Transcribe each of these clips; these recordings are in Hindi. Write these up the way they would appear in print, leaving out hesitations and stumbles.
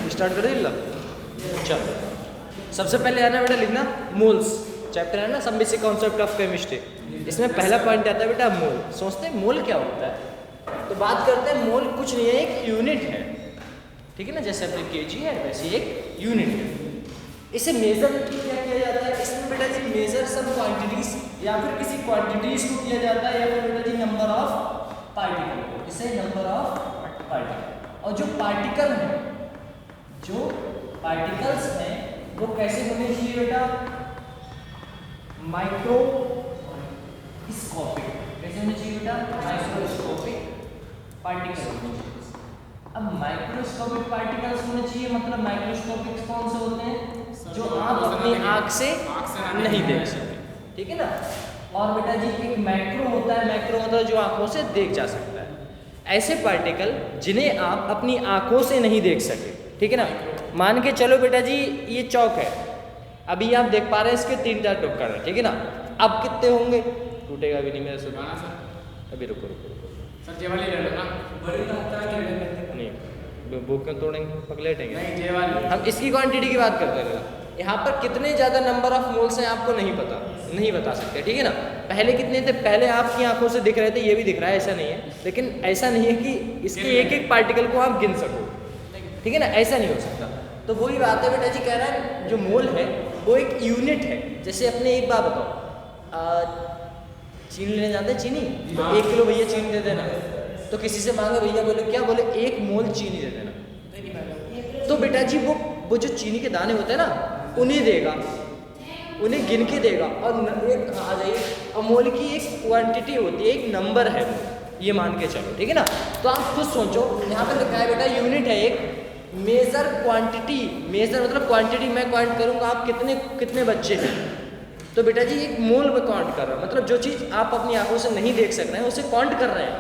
स्टार्ट कर दिल्ला। चलो सबसे पहले आना बेटा लिखना मोल्स, चैप्टर है ना some basic concept of chemistry. इसमें पहला पॉइंट आता है बेटा मोल। सोचते हैं मोल क्या होता है, तो बात करते हैं मोल कुछ नहीं है, एक यूनिट है, ठीक है ना, जैसे अपने केजी है वैसे एक यूनिट है। इसे मेजर क्या किया जाता है, इसमें बेटा जी मेजर सम क्वांटिटीज या फिर किसी क्वांटिटीज को किया जाता है, या फिर बेटा जी नंबर ऑफ पार्टिकल, इसे नंबर ऑफ पार्टिकल। और जो पार्टिकल है, जो पार्टिकल्स हैं वो कैसे होने चाहिए बेटा, माइक्रोस्कोपिक। कैसे होने चाहिए बेटा, माइक्रोस्कोपिक पार्टिकल होने चाहिए। अब माइक्रोस्कोपिक पार्टिकल्स होने चाहिए, मतलब माइक्रोस्कोपिक कौन से होते हैं, जो आप अपनी आंख से नहीं देख सकते, ठीक है ना। और बेटा जी एक मैक्रो होता है, मैक्रो मतलब जो आंखों से देख जा सकता है। ऐसे पार्टिकल जिन्हें आप अपनी आंखों से नहीं देख सके, ठीक है ना। मान के चलो बेटा जी ये चौक है, अभी आप देख पा रहे हैं इसके 3-4 टुकड़े हैं, ठीक है ना। अब कितने होंगे, टूटेगा भी नहीं मेरे से। अभी रुको रुको रुको सर, जे वाली ले लो ना, बड़ी लगता है नहीं, बुक क्यों तोड़ेंगे, पकलेटेंगे नहीं, जे वाली। हम इसकी क्वांटिटी की बात करते हैं। यहाँ पर कितने ज़्यादा नंबर ऑफ मोल्स हैं आपको नहीं पता, नहीं बता सकते, ठीक है ना। पहले कितने थे, पहले आपकी आंखों से दिख रहे थे, ये भी दिख रहा है, ऐसा नहीं है। लेकिन ऐसा नहीं है कि इसके एक एक पार्टिकल को आप गिन सको, ठीक है ना, ऐसा नहीं हो सकता। तो वही बात है बेटा जी, कह रहा है जो मोल है वो एक यूनिट है। जैसे अपने एक बात बताओ, चीनी लेने जाते हैं, चीनी 1 किलो भैया चीनी दे देना, तो किसी से मांगे भैया, बोले क्या, बोले 1 मोल चीनी दे देना, तो बेटा जी वो जो चीनी के दाने होते हैं ना उन्हें देगा, उन्हें गिन के देगा। और एक आ जाइए, और मोल की एक क्वांटिटी होती है, एक नंबर है, ये मान के चलो, ठीक है ना। तो आप खुद सोचो, यहाँ पे लिखा है बेटा यूनिट है एक, मेजर क्वांटिटी, मेजर मतलब क्वांटिटी, मैं काउंट करूँगा आप कितने कितने बच्चे हैं, तो बेटा जी एक मोल में काउंट कर रहा है, मतलब जो चीज़ आप अपनी आंखों से नहीं देख सक रहे हैं उसे काउंट कर रहे हैं।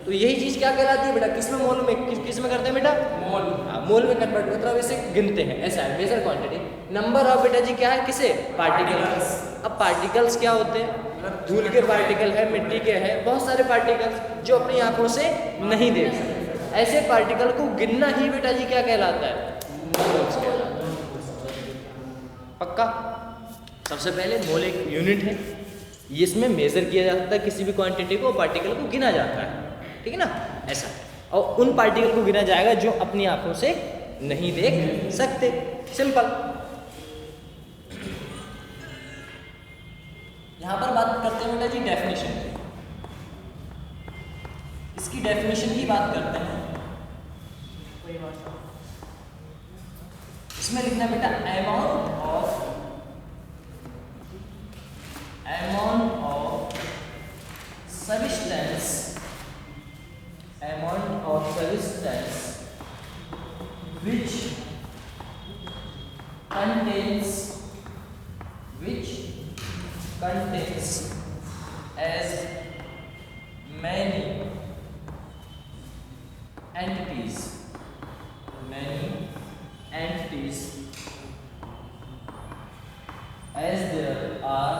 तो यही चीज़ क्या कहलाती है बेटा, किस में, मोल में, किस में करते हैं बेटा, मोल। मोल में कन्वर्ट, मतलब इसे गिनते हैं, ऐसा है मेजर क्वांटिटी। नंबर ऑफ बेटा जी क्या है, किसे, पार्टिकल्स। अब पार्टिकल्स क्या होते हैं, धूल के पार्टिकल है, मिट्टी के हैं, बहुत सारे पार्टिकल्स जो अपनी आंखों से नहीं देख सकते। ऐसे पार्टिकल को गिनना ही बेटा जी क्या कहलाता है, मोल्स कहलाता है। पक्का। सबसे पहले मोल एक यूनिट है, इसमें मेजर किया जाता है किसी भी क्वांटिटी को, पार्टिकल को गिना जाता है, ठीक है ना, ऐसा। और उन पार्टिकल को गिना जाएगा जो अपनी आंखों से नहीं देख सकते, सिंपल। यहां पर बात करते हैं बेटा जी डेफिनेशन की, इसकी डेफिनेशन की बात करते हैं। इसमें लिखना बेटा amount of substance, amount of substance which contains as many entities as there are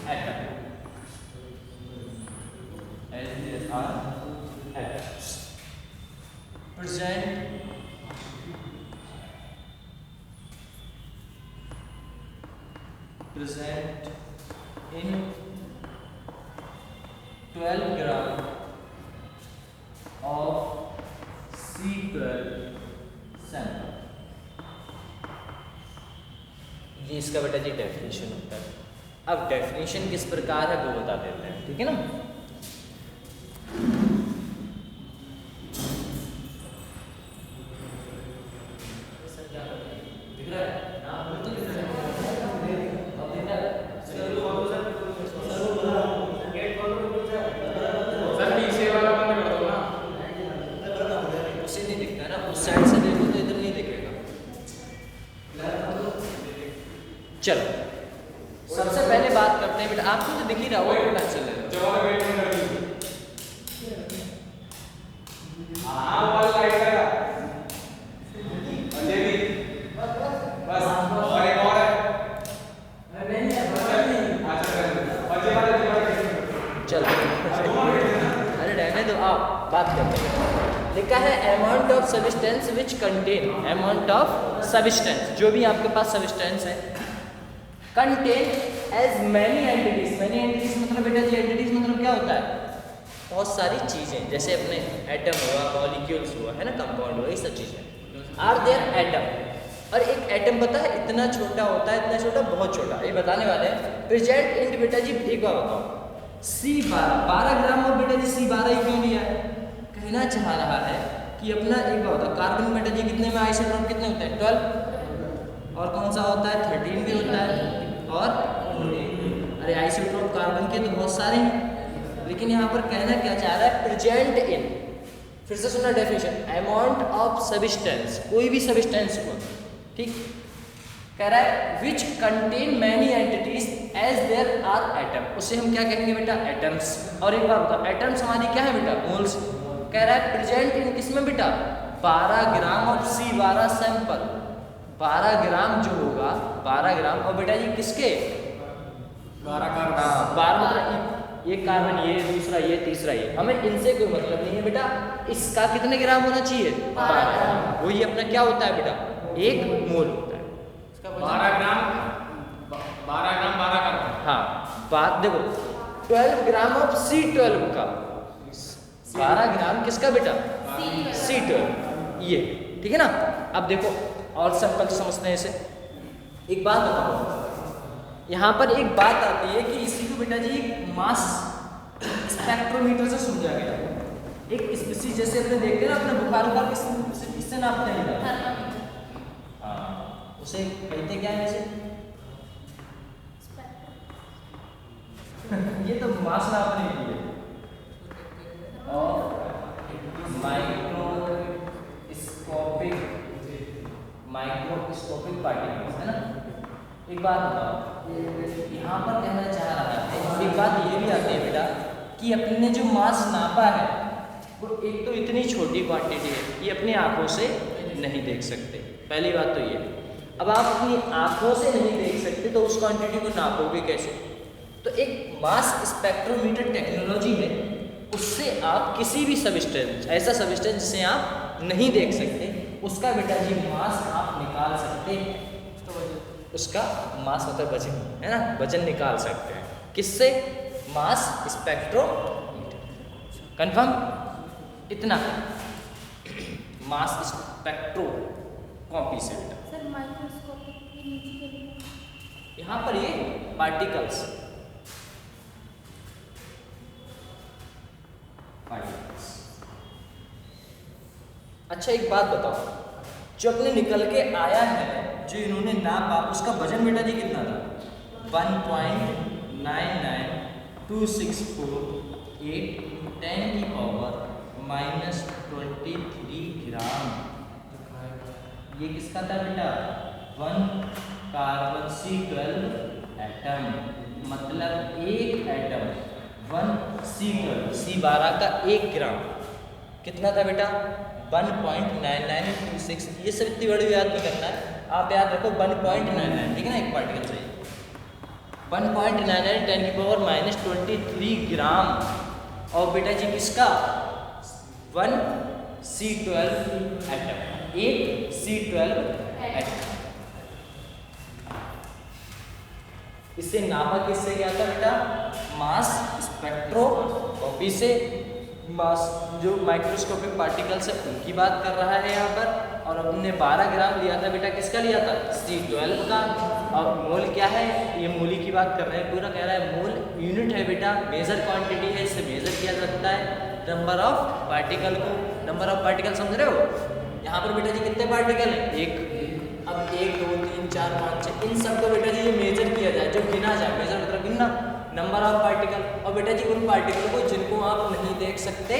atoms. As there are atoms present in 12 gram of C12 sample। ये इसका बेटा जी डेफिनेशन होता है। अब डेफिनेशन किस प्रकार है वो बता देते हैं, ठीक है ना। चलो सबसे पहले बात करते हैं बेटा, आपको तो दिख ही रहा होगा, कोई टेंशन नहीं। जवाब वेट में कर दी। हां वाला लाइट लगा अजय भी बस और एक और है नहीं है अच्छा अजय वाला जवाब चलो अरे रहने दो, आप बात करते हैं। लिखा है amount of substance which contain, amount of substance, जो भी आपके पास सब्सटेंस है, contain as many entities. Many entities मतलब बेटा जी, एंटिटीज मतलब क्या होता है? बहुत सारी चीजें, जैसे अपने एटम हुआ, मॉलिक्यूल्स हुआ, है ना, कंपाउंड हुआ, ये सब चीजें आर देयर एटम। और एक एटम पता है इतना छोटा होता है, इतना छोटा, बहुत छोटा, ये बताने वाले हैं। प्रेजेंट इन बेटा जी, एक बार बताओ, C12 ग्राम में बेटा जी C12 ही क्यों लिया है? कहना चाह रहा है कि अपना एक बार बताओ, कार्बन बेटा जी कितने में आइसोटोप कितने होते हैं? 12। और कौन सा होता है? 13 भी होता है। और अरे आइसोटोप कार्बन के तो बहुत सारे हैं, लेकिन यहाँ पर कहना क्या चाह रहा है? प्रेजेंट इन, फिर से सुना डेफिनेशन, अमाउंट ऑफ सब्सटेंस, कोई भी सब्सटेंस हो, ठीक, कह रहा है which contain many entities as there are atom, उसे हम क्या कहेंगे बेटा? एटम्स। और एक बात बताओ, एटम्स हमारी क्या है बेटा? मोल्स। कह रहा है प्रेजेंट इन किसमें बेटा? 12 ग्राम ऑफ C12 सैंपल। 12 ग्राम जो होगा, 12 ग्राम, और बेटा जी किसके? 12 कार्बन। 12 मतलब ये कार्बन, ये दूसरा, ये तीसरा, ये, हमें इनसे कोई मतलब नहीं है बेटा। इसका कितने ग्राम होना चाहिए? 12। वही अपना क्या होता है बेटा? 1 मोल होता है। 12 ग्राम 12 कार्बन। हाँ, बात देखो, 12 ग्राम ऑफ C12 का, 12 ग्राम किसका बेटा? C12, ये, ठीक है ना। अब देखो और सिंपल समझते हैं इसे। एक बात बताओ, यहाँ पर एक बात आती है कि इसी को बेटा जी मास स्पेक्ट्रोमीटर से समझा गया। एक स्पीसीज जैसे अपने देखते हैं ना, अपने बुखार किससे नापते हैं बेटा? हाँ, उसे कहते क्या है वैसे? ये तो मास नापने के लिए। और माइक्रोस्कोपिक पार्टिकल्स, है ना। एक बात बताओ, यहाँ पर कहना चाह रहा है, एक बात ये भी आती है बेटा कि अपने जो मास नापा है वो एक तो इतनी छोटी क्वांटिटी है, ये अपनी आंखों से नहीं देख सकते, पहली बात तो ये। अब आप अपनी आंखों से नहीं देख सकते तो उस क्वांटिटी को नापोगे कैसे? तो एक मास स्पेक्ट्रोमीटर टेक्नोलॉजी है, उससे आप किसी भी सब्सटेंस, ऐसा सब्सटेंस जिसे आप नहीं देख सकते, उसका बेटा जी मास आप निकाल सकते हैं। उसका मास मतलब वजन, है ना, वजन निकाल सकते हैं किससे? मास स्पेक्ट्रोमीटर। कंफर्म? इतना मास स्पेक्ट्रोस्कोपी से बेटा। सर माइक्रोस्कोपिक के नीचे के लिए यहाँ पर ये पार्टिकल्स, अच्छा एक बात बताओ, जो अपने निकल के आया है, जो इन्होंने नापा, उसका वजन बेटा जी कितना था? 1.99264 10⁻⁻23 ग्राम। ये किसका था बेटा? 1 कार्बन C12 एटम, मतलब एक एटम 1 C12 का 1 ग्राम कितना था बेटा? 1.9926। ये सब इतनी बड़ी याद नहीं करना है, आप याद रखो 1.99, ठीक है ना, एक पार्टिकल चाहिए 1.99 10⁻⁻23 ग्राम। और बेटा जी किसका? 1 C12 एटम, एक C12 एटम। इसे नापा किससे गया था बेटा? मास स्पेक्ट्रोस्कोपी से। मास जो माइक्रोस्कोपिक पार्टिकल्स है उनकी बात कर रहा है यहाँ पर। और हमने 12 ग्राम लिया था बेटा, किसका लिया था? C12 का। और मोल क्या है? ये मोली की बात कर रहे हैं, पूरा कह रहा है मोल यूनिट है बेटा, मेजर क्वांटिटी है, इससे मेजर किया जाता है नंबर ऑफ पार्टिकल को। नंबर ऑफ पार्टिकल समझ रहे हो? यहाँ पर बेटा जी कितने पार्टिकल हैं? एक। अब 1 2 3 4 5 6 इन सबको बेटा जी ये मेजर किया जाए, जो गिना जाए, मेजर मतलब गिनना, नंबर ऑफ पार्टिकल। और बेटा जी उन पार्टिकल को जिनको आप नहीं देख सकते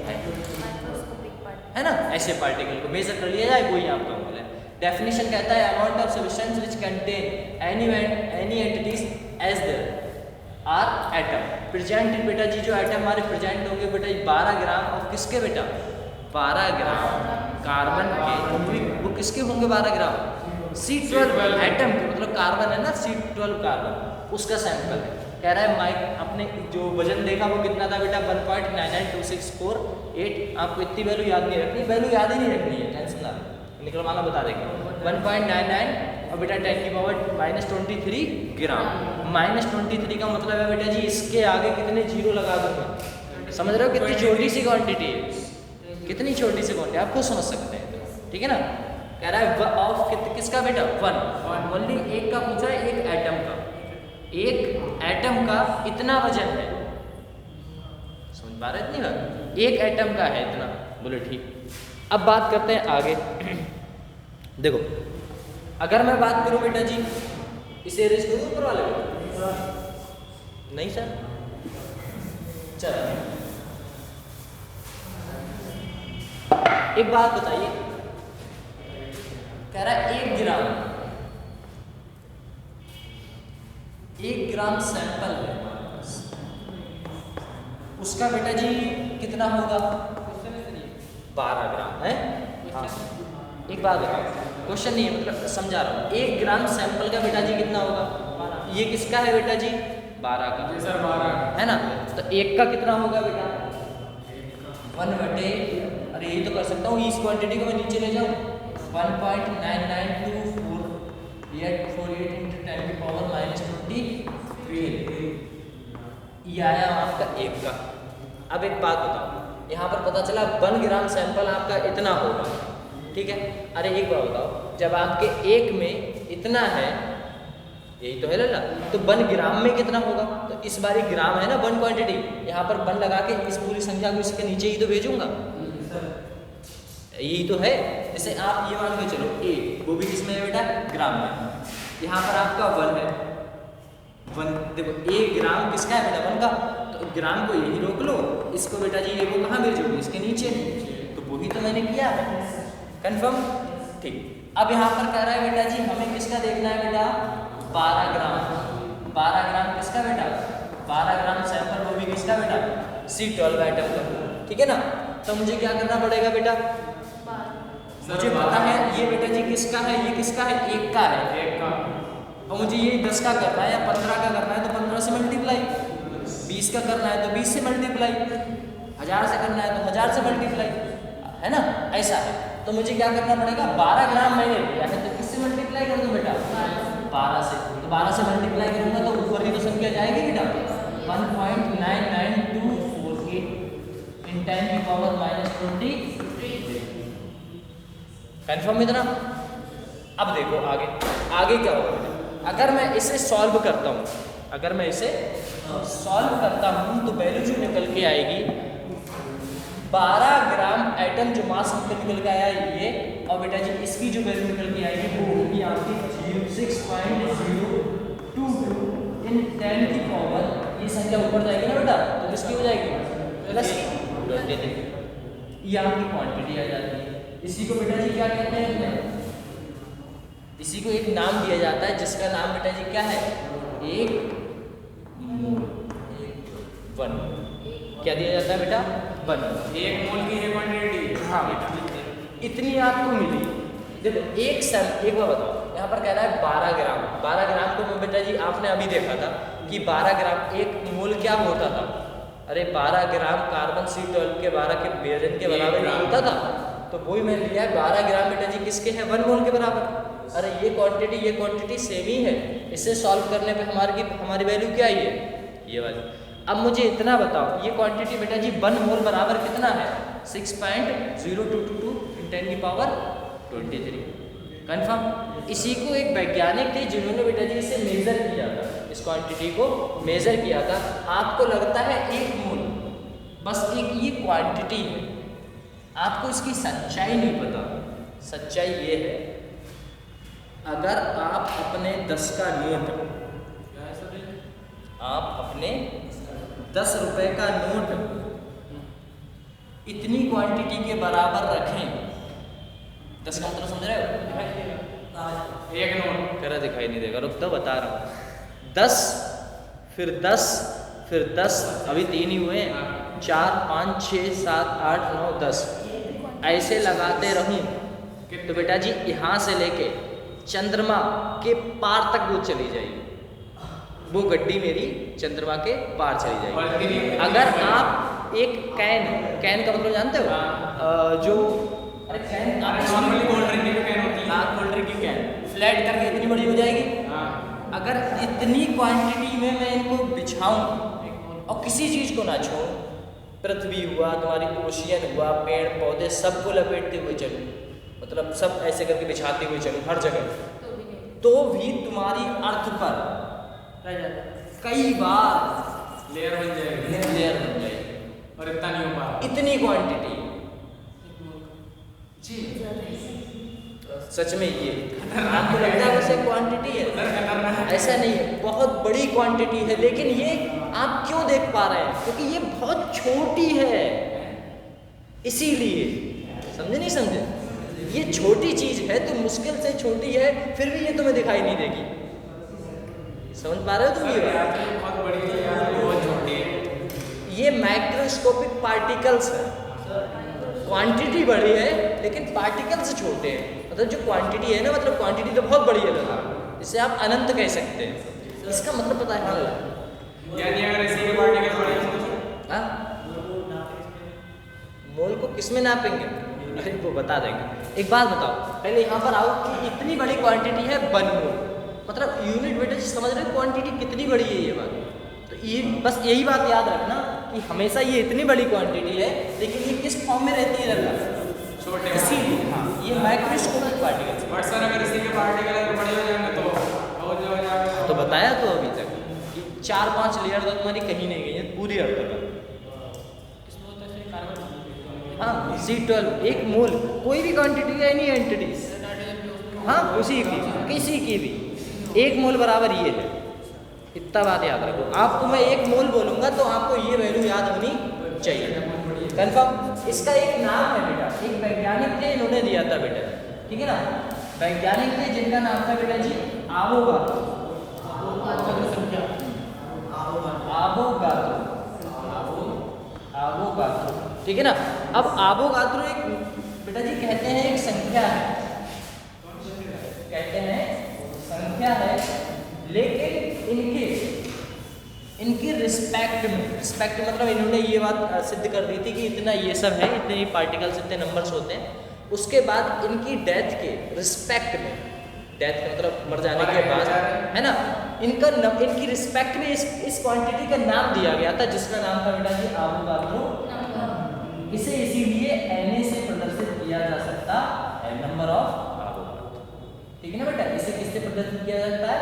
माइक्रोस्कोपिक पार्ट है ना, ऐसे पार्टिकल को मेजर कर लिया जाए, कोई आपका मोल है। डेफिनेशन कहता है amount of substance which contain any entities as there are atom present in बेटा जी, जो एटम हमारे प्रेजेंट होंगे बेटा जी 12 ग्राम ऑफ किसके बेटा 12 ग्राम कार्बन के, वो किसके होंगे 12 ग्राम C12 एटम के, मतलब कार्बन है ना C12 कार्बन, उसका सैंपल है। कह रहा है माइक अपने जो वजन देखा वो कितना था बेटा 1.992648, आपको इतनी वैल्यू याद नहीं रखनी, वैल्यू याद ही नहीं रखनी है, टेंशन ना निकलवाना बता देंगे 1.99 और बेटा 10 की पावर -23 ग्राम। -23 का मतलब है बेटा जी इसके आगे कितने जीरो लगा दूंगा, समझ रहे हो कितनी छोटी सी क्वांटिटी है, कितनी छोटी सी क्वांटिटी आप खुद समझ सकते हैं, ठीक है ना। कह रहा है ऑफ किसका बेटा 1 ओनली, एक का पूछा है, एक एटम का, एक एटम का इतना वजन है, समझ पा रहे इतनी बात, एक एटम का है इतना, बोले ठीक। अब बात करते हैं आगे देखो, अगर मैं बात करूं बेटा जी इसे रेस करूं ऊपर वाले नहीं सर, चलो एक बात बताइए, कह रहा है 1 ग्राम सैंपल है उसका बेटा जी कितना होगा 12 ग्राम है। हाँ एक बात बताओ, क्वेश्चन नहीं है मतलब समझा रहा हूँ, 1 ग्राम सैंपल का बेटा जी कितना होगा, ये किसका है बेटा जी 12 का, जी सर 12 है ना, तो एक का कितना होगा बेटा 1 बटे, अरे यही तो कर सकता हूँ, इस क्वांटिटी को मैं नीचे ले जाऊँ 1.992448 into 10 की पावर -23, ये आया आपका एक का। अब एक बात बताओ, यहाँ पर पता चला 1 ग्राम सैंपल आपका इतना होगा, ठीक है। अरे एक बात बताओ, जब आपके एक में इतना है, यही तो है लल्ला, तो 1 ग्राम में कितना होगा, तो इस बारी ग्राम है ना 1 क्वांटिटी, यहाँ पर 1 लगा के इस पूरी संख्या को इसके नीचे ही तो भेजूंगा, यही तो है। जैसे आप ये मान के चलो ए, वो भी किसमें है बेटा ग्राम में, यहाँ पर आपका 1 है, 1 देखो 1 ग्राम किसका है बेटा 1 का, तो ग्राम को यही रोक लो, इसको बेटा जी ये वो कहाँ भेजोगे इसके नीचे, तो वही तो मैंने किया है, कंफर्म ठीक। अब यहाँ पर कह रहा है बेटा जी हमें किसका देखना है बेटा 12 ग्राम किसका बेटा 12 ग्राम सैंपल, वो भी किसका बेटा C12 एटम का, ठीक है ना। तो मुझे क्या करना पड़ेगा बेटा, मुझे पता है ये बेटा जी किसका है, ये किसका है 1 का है, 1 का, और मुझे ये 10 का करना है या 15 का करना है तो 15 से मल्टीप्लाई, 20 का करना है तो 20 से मल्टीप्लाई, 1000 से करना है तो 1000 से मल्टीप्लाई, है ना, ऐसा है। तो मुझे क्या करना पड़ेगा 12 ग्राम मैंने लिया है तो किससे मल्टीप्लाई कर दूं बेटा 12 से, तो 12 से मल्टीप्लाई करूंगा तो ऊपर की तो संख्या जाएगी बेटा 1.99248 इन 10 की पावर -20, कंफर्म इतना। अब देखो आगे क्या होगा बेटा, अगर मैं इसे सॉल्व करता हूँ, अगर मैं इसे सॉल्व करता हूँ तो वैल्यू जो निकल के आएगी 12 ग्राम एटम जो मास निकल के आया ये, और बेटा जी इसकी जो वैल्यू निकल के आएगी वो होगी आपकी 6.022 इन 10 की पावर, ये संख्या ऊपर जाएगी ना बेटा तो किसकी हो जाएगी प्लस की, ये आपकी क्वांटिटी आ जाती है। इसी को बेटा जी क्या कहते हैं, इसी को एक नाम दिया जाता है जिसका नाम बेटा जी क्या है 1 मोल, 1 क्या दिया जाता है बेटा 1 मोल की है क्वांटिटी, हाँ बेटा इतनी आपको मिली। देखो एक बार बताओ, यहाँ पर कह रहा है 12 ग्राम को मैं बेटा जी आपने अभी देखा था कि 12 ग्राम 1 मोल क्या होता था, अरे 12 ग्राम कार्बन C12 के 12 के वजन के बराबर होता था, तो वही मैं लिया है 12 ग्राम बेटा जी किसके हैं 1 मोल के बराबर। अरे ये क्वांटिटी सेम ही है, इसे सॉल्व करने पे हमारी वैल्यू क्या आई है ये वाली। अब मुझे इतना बताओ, ये क्वांटिटी बेटा जी 1 मोल बराबर कितना है 6.0222 इन 10 की पावर 23, कंफर्म। इसी को एक वैज्ञानिक थे जिन्होंने बेटा जी इसे मेजर किया था, इस क्वांटिटी को मेजर किया था। आपको लगता है 1 मोल, बस एक ये क्वांटिटी है, आपको इसकी सच्चाई नहीं पता। सच्चाई ये है, अगर आप अपने 10 का नोट, आप अपने 10 रुपए का नोट इतनी क्वांटिटी के बराबर रखें, 10 का मतलब समझ रहे हो? एक नोट करा दिखाई नहीं देगा, रुक तो बता रहा हूँ। 10 फिर 10 फिर 10, अभी 3 ही हुए हैं। 4 5 6 7 8 9 10 ऐसे लगाते रहूं तो बेटा जी यहाँ से लेके चंद्रमा के पार तक वो चली जाएगी, वो गड्डी मेरी चंद्रमा के पार चली जाएगी। अगर आप एक कैन का मतलब जानते हो? जो अरे कैन नॉर्मली कोल्ड ड्रिंक की कैन होती है। कोल्ड ड्रिंक की कैन फ्लैट करके इतनी बड़ी हो जाएगी। अगर इतनी क्वांटिटी में मैं इनको बिछाऊं और किसी चीज को ना छोड़ूं, पृथ्वी हुआ, तुम्हारी ओशियन हुआ, पेड़ पौधे सबको लपेटते हुए चलूं, मतलब सब ऐसे करके बिछाते हुए चलूं हर जगह, तो भी तुम्हारी अर्थ पर कई बार लेयर बन जाएगी लेयर बन जाएगी। और इतना नहीं हो पा रहा। इतनी क्वांटिटी जी सच में ये आपको लगता है वैसे क्वांटिटी है? ऐसा नहीं है, बहुत बड़ी क्वांटिटी है, लेकिन ये आप क्यों देख पा रहे हैं? क्योंकि ये बहुत छोटी है, इसीलिए। समझे नहीं समझे? ये छोटी चीज है तो मुश्किल से छोटी है, फिर भी ये तुम्हें दिखाई नहीं देगी। समझ पा रहे हो तुम? ये बहुत बड़ी चीज है, बहुत छोटी है। ये माइक्रोस्कोपिक पार्टिकल्स है। क्वांटिटी बड़ी है लेकिन पार्टिकल्स छोटे हैं। मतलब जो क्वांटिटी है ना, मतलब क्वांटिटी तो बहुत बड़ी है दादा, इसे आप अनंत कह सकते हैं। इसका मतलब पता है? यानी अगर इसी के पार्टिकल बड़े हैं तो हाँ, मोल को किस में नापेंगे? अरे वो बता देंगे। एक बात बताओ, पहले यहाँ पर आओ कि इतनी बड़ी क्वांटिटी है 1 मोल, मतलब यूनिट बेटा समझ रहे हो क्वांटिटी कितनी बड़ी है? ये बात तो ये बस यही बात याद रखना कि हमेशा ये इतनी बड़ी क्वांटिटी है, लेकिन ये किस फॉर्म में रहती है दादा? छोटे। इसीलिए हाँ, ये माइक्रोस्कोपिक पार्टिकल्स। बट सर अगर इसी के पार्टिकल अगर बड़े हो जाएंगे तो और जो हो जाएगा तो बताया तो अभी तक कि 4-5 लेयर तो तुम्हारी कहीं नहीं गई है पूरी अर्थ पर। हाँ, C12 1 मोल, कोई भी क्वांटिटी है, एनी एंटिटीज, हाँ किसी की भी 1 मोल बराबर ये है। इतना बात याद रखो। आपको मैं 1 मोल बोलूंगा तो आपको ये वैल्यू याद होनी चाहिए। कंफर्म? इसका एक नाम है बेटा, एक वैज्ञानिक थे, इन्होंने दिया था बेटा, ठीक है ना? वैज्ञानिक थे जिनका नाम था बेटा जी आवोगाद्रो। आवोगाद्रो, ठीक है ना? अब आवोगाद्रो एक बेटा जी कहते हैं एक संख्या है, कहते हैं संख्या है, लेकिन इनके रिस्पेक्ट मतलब इन्होंने ये बात सिद्ध कर दी थी कि इतना ये सब है, इतने पार्टिकल्स, इतने नंबर्स होते हैं। उसके बाद इनकी डेथ के रिस्पेक्ट में, डेथ का मतलब मर जाने के बाद है ना, इनकी रिस्पेक्ट में इस क्वांटिटी का नाम दिया गया था, जिसका नाम था बेटा जी आवोगाद्रो। इसे इसीलिए Na से प्रदर्शित किया जा सकता है, नंबर ऑफ आवोगाद्रो, ठीक है ना बेटा? इसे किससे प्रदर्शित किया जाता है?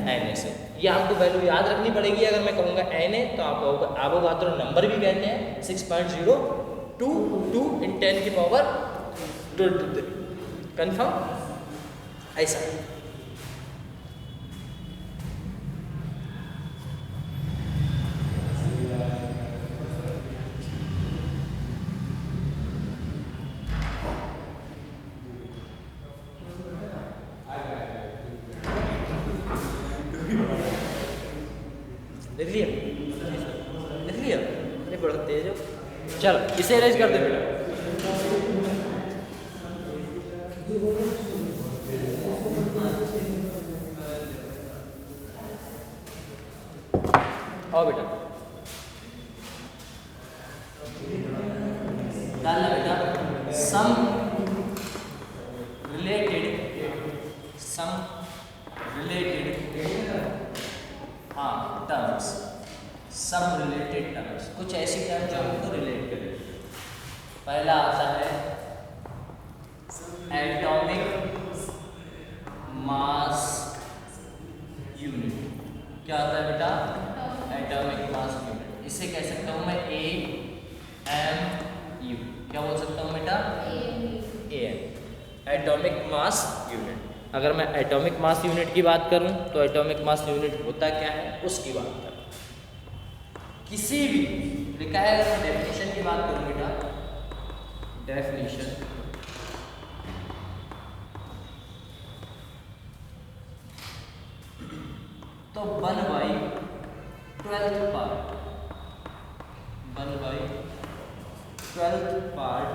Na से। ये आपको वैल्यू याद रखनी पड़ेगी। अगर मैं कहूँगा Na तो आप आवोगाद्रो नंबर भी कहते हैं 6.022 × 10⁻²²। कंफर्म? ऐसा लिख लिया? अरे बड़ा तेज हो। चलो इसे अरेंज कर दे बेटा। आओ बेटा, डालना बेटा सम रिलेटेड टर्म्स, सम रिलेटेड टर्म्स, कुछ ऐसी टर्म जो हमको रिलेट करें। पहला आता है एटॉमिक मास यूनिट। क्या आता है बेटा? Atomic mass unit. इसे कह सकता हूँ मैं AMU। क्या बोल सकता हूँ बेटा? AM, atomic mass unit. अगर मैं एटॉमिक मास यूनिट की बात करूं तो एटॉमिक मास यूनिट होता क्या है उसकी बात करूं। किसी भी लिखा है, अगर मैं डेफिनेशन की बात करूं बेटा, डेफिनेशन तो 1/12 पार्ट, 1/12 पार्ट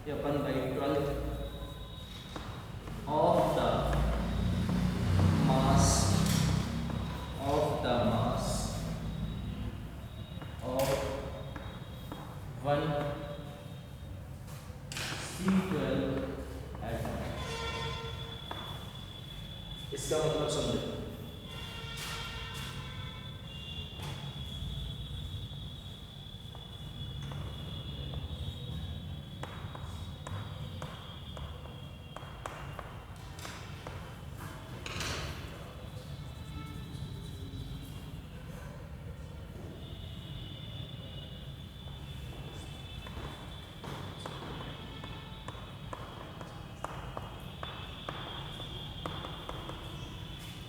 या 1/12 of the mass of 1 C12 atom। इसका मतलब समझो,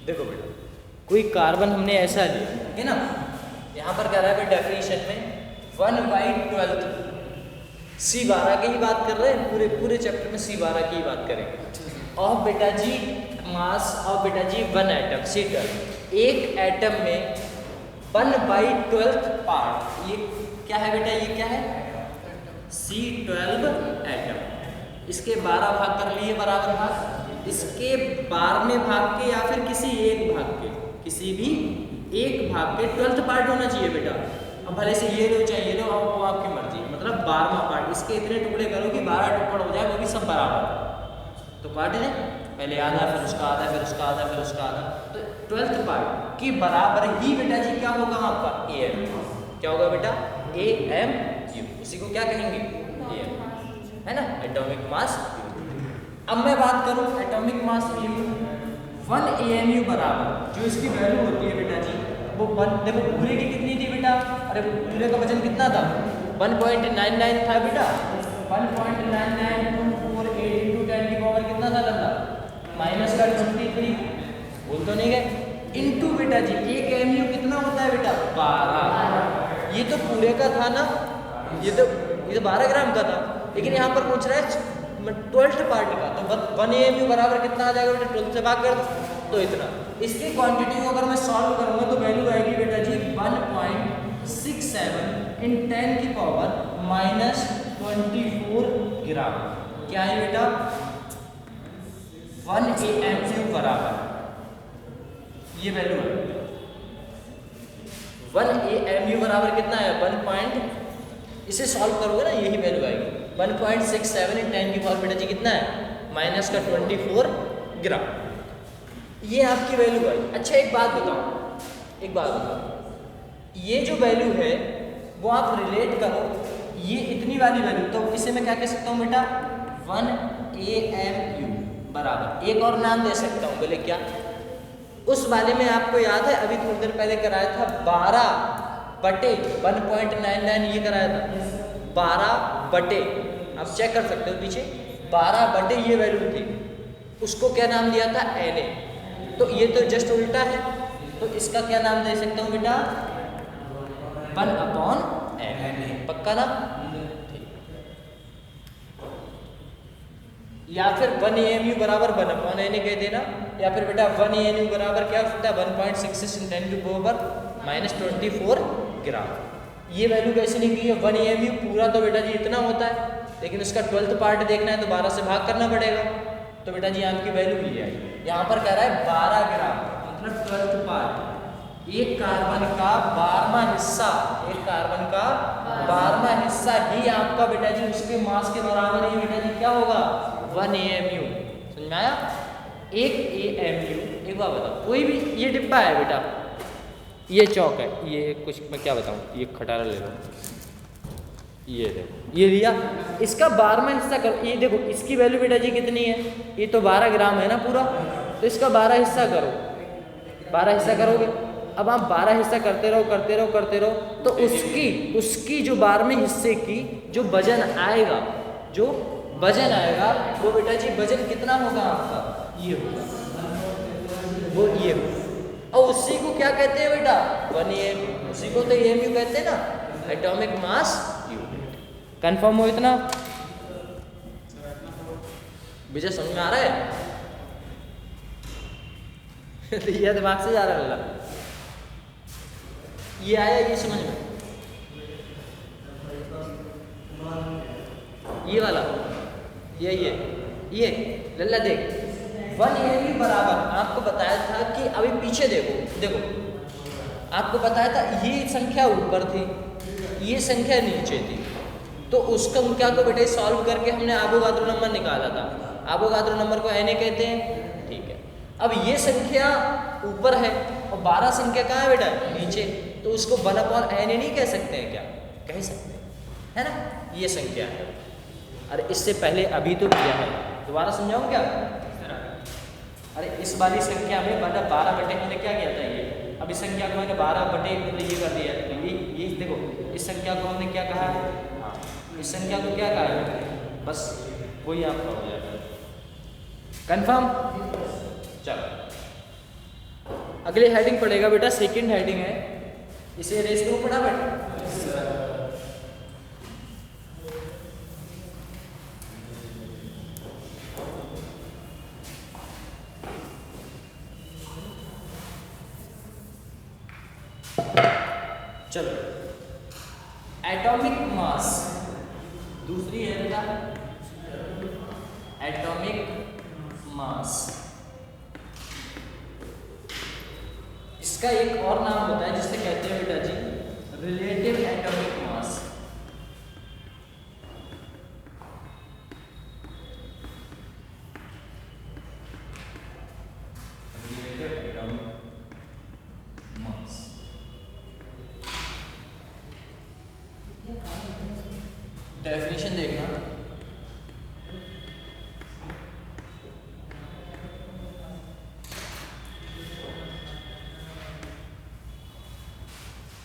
देखो बेटा कोई कार्बन हमने ऐसा लिया, ठीक है ना, यहाँ पर कह रहा है डेफिनेशन में 1/12 C12 की ही बात कर रहे हैं, पूरे चैप्टर में C12 की ही बात करेंगे। और बेटा जी मास और बेटा जी 1 एटम C12, एक एटम में 1/12 पार्ट, ये क्या है बेटा, ये क्या है C12 एटम। इसके 12 भाग कर लिए बराबर भाग, इसके 12वें भाग के या फिर किसी एक भाग के, किसी भी एक भाग के 12th पार्ट होना चाहिए बेटा। अब भले से ये लो चाहे ये लो, वो आपकी मर्जी, मतलब 12वां पार्ट, इसके इतने टुकड़े करो कि 12 टुकड़ा हो जाए, वो भी सब बराबर। तो काट दें, पहले आधा फिर उसका आधा फिर उसका आधा फिर उसका आधा, तो 12th पार्ट के बराबर ही बेटा जी क्या होगा आपका AM, क्या होगा बेटा AMU, इसी को क्या कहेंगे AM, है ना, एटॉमिक मास। अब मैं बात करूं एटॉमिक मास AMU, 1 AMU बराबर जो इसकी वैल्यू होती है बेटा जी वो 1, देखो पूरे की कितनी थी बेटा, अरे पूरे का वजन कितना था 1.99 था बेटा, 1.9924 8 × 10 की पावर कितना था लगा माइनस का 23, बोल तो नहीं गए, इनटू बेटा जी एक AMU कितना होता है बेटा 12, ये तो पूरे का था ना, ये तो 12 ग्राम का था, लेकिन यहाँ पर पूछ रहा है 12th पार्ट का, तो 1 AMU बराबर कितना आ जाएगा बेटा, 12 से भाग कर दो तो इतना। इसकी क्वांटिटी को अगर मैं सॉल्व करूंगा तो वैल्यू आएगी बेटा जी 1.67 × 10 की पावर -24 ग्राम, क्या है बेटा 1 AMU बराबर, ये वैल्यू है 1 AMU बराबर कितना है 1. इसे सॉल्व करोगे ना यही वैल्यू आएगी 1.67 × 10 की पावर बेटा जी कितना है -24 ग्राम, ये आपकी वैल्यू है। अच्छा एक बात बताओ, ये जो वैल्यू है वो आप रिलेट करो ये इतनी वाली वैल्यू, तो इसे मैं क्या कह सकता हूँ बेटा 1 AMU बराबर, एक और नाम दे सकता हूँ, बोले क्या, उस वाले में आपको याद है अभी थोड़ी देर पहले कराया था 12/1.99, ये कराया था 12/, आप चेक कर सकते हो पीछे 12/, ये वैल्यू थी, उसको क्या नाम दिया था Na, तो ये तो जस्ट उल्टा है, तो इसका क्या नाम दे सकता हूँ बेटा 1/Na, पक्का ना, या फिर 1 AMU बराबर 1/Na कह देना, या फिर बेटा 1 AMU बराबर क्या हो सकता है 1.66 × 10 की पावर -24 ग्राम। ये वैल्यू कैसे निकली है 1 AMU पूरा तो बेटा जी इतना होता है, लेकिन उसका 12th पार्ट देखना है तो 12 से भाग करना पड़ेगा, तो बेटा जी आपकी वैल्यू ये आई। यहाँ पर कह रहा है 12 ग्राम मतलब 12th पार्ट, एक कार्बन का 12वां हिस्सा, एक कार्बन का 12वां हिस्सा ही आपका बेटा जी उसके मास के बराबर ही बेटा जी क्या होगा 1 AMU, समझ में आया। एक AMU, एक बार बताओ, कोई भी ये डिब्बा है बेटा, ये चौक है, ये कुछ मैं क्या बताऊँ, ये खटारा ले लो, ये देखो ये लिया, इसका 12वां हिस्सा करो, ये देखो इसकी वैल्यू बेटा जी कितनी है, ये तो 12 ग्राम है ना पूरा, तो इसका 12 हिस्सा करो, 12 हिस्सा करोगे, अब आप 12 हिस्सा करते रहो, तो उसकी जो 12वें हिस्से की जो वजन आएगा, वो बेटा जी वजन कितना होगा आपका, ये होगा, वो ये होगा, और उसी को क्या कहते हैं बेटा 1 AMU, उसी को तो AMU कहते हैं ना, एटॉमिक मास यूनिट। कंफर्म हो इतना, विजय समझ में आ रहा है? ये दिमाग से जा रहा है। ये आया, ये समझ में, ये वाला, ये लल्ला देख 180 बराबर आपको बताया था कि अभी पीछे देखो आपको बताया था ये संख्या ऊपर थी, ये संख्या नीचे थी, तो उसका क्या को बेटे सॉल्व करके हमने एवोगाड्रो नंबर निकाला था। एवोगाड्रो नंबर को Na कहते हैं, ठीक है। अब ये संख्या ऊपर है और 12 संख्या कहाँ है बेटा, नीचे, तो उसको 1/Na नहीं कह सकते हैं क्या, कह सकते हैं, है ना, ये संख्या है। अरे इससे पहले अभी तो किया है, दोबारा समझाऊं क्या? अरे इस वाली संख्या में 12 बटे हमने क्या किया था, ये अब इस संख्या को मैंने 12 बटे मतलब ये कर दिया, तो ये देखो इस संख्या को हमने क्या कहा है, इस संख्या को क्या कहा है, बस वही आपका हो जाएगा कंफर्म। चलो अगली हेडिंग पड़ेगा बेटा, सेकंड हेडिंग है, इसे रेस करो पढ़ा बेटा। चलो एटॉमिक मास दूसरी है बेटा, एटॉमिक मास, इसका एक और नाम होता है जिसे कहते हैं बेटा जी relative atomic mass. Relative atomic mass definition देखना,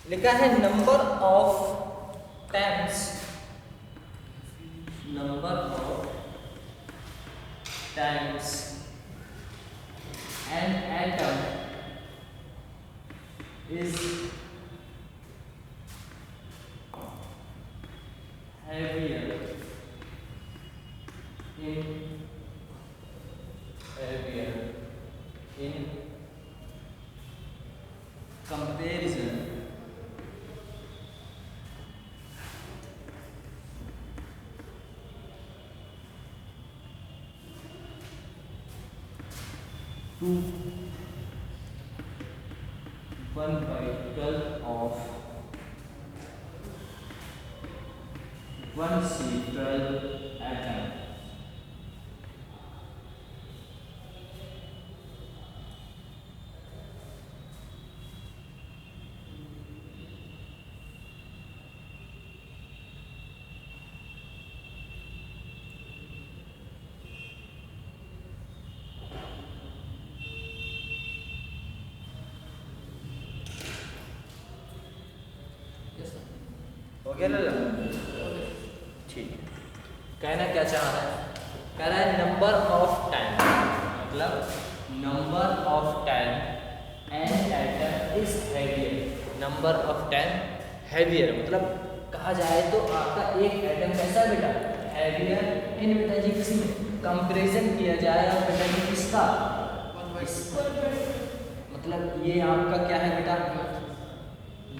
लिखा है number of times, number of times an atom is heavier in comparison to 1/12 of 1C12 atom. हो गया ना? ठीक है, कहना क्या चाह रहा है, कह रहा है नंबर ऑफ टाइम, मतलब number of time N atom is heavier, number of time heavier मतलब कहा जाए तो आपका एक एटम कैसा है बेटा, हैवियर इन बेटा जी किसी में कंपैरिजन किया जाए और बेटा जी किसका, मतलब ये आपका क्या है बेटा,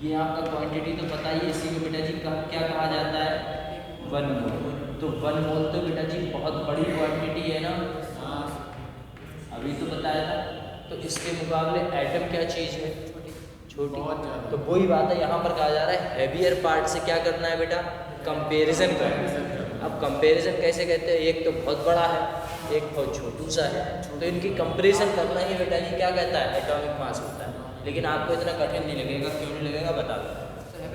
ये आपका क्वांटिटी तो पता ही है, इसी को बेटा जी क्या कहा जाता है, 1 मोल। तो 1 मोल तो बेटा जी बहुत बड़ी क्वांटिटी है ना, अभी तो बताया था। तो इसके मुकाबले एटम क्या चीज़ है, छोटी। तो वही बात है, यहाँ पर कहा जा रहा है हैवियर पार्ट से क्या करना है बेटा, कंपैरिजन करना है। अब कंपैरिजन कैसे कहते हैं, एक तो बहुत बड़ा है, एक बहुत छोटू सा है, तो इनकी कंपैरिजन करना ही बेटा जी क्या कहता है, एटॉमिक मास होता है। लेकिन आपको इतना कठिन नहीं लगेगा, क्यों नहीं लगेगा बता दो।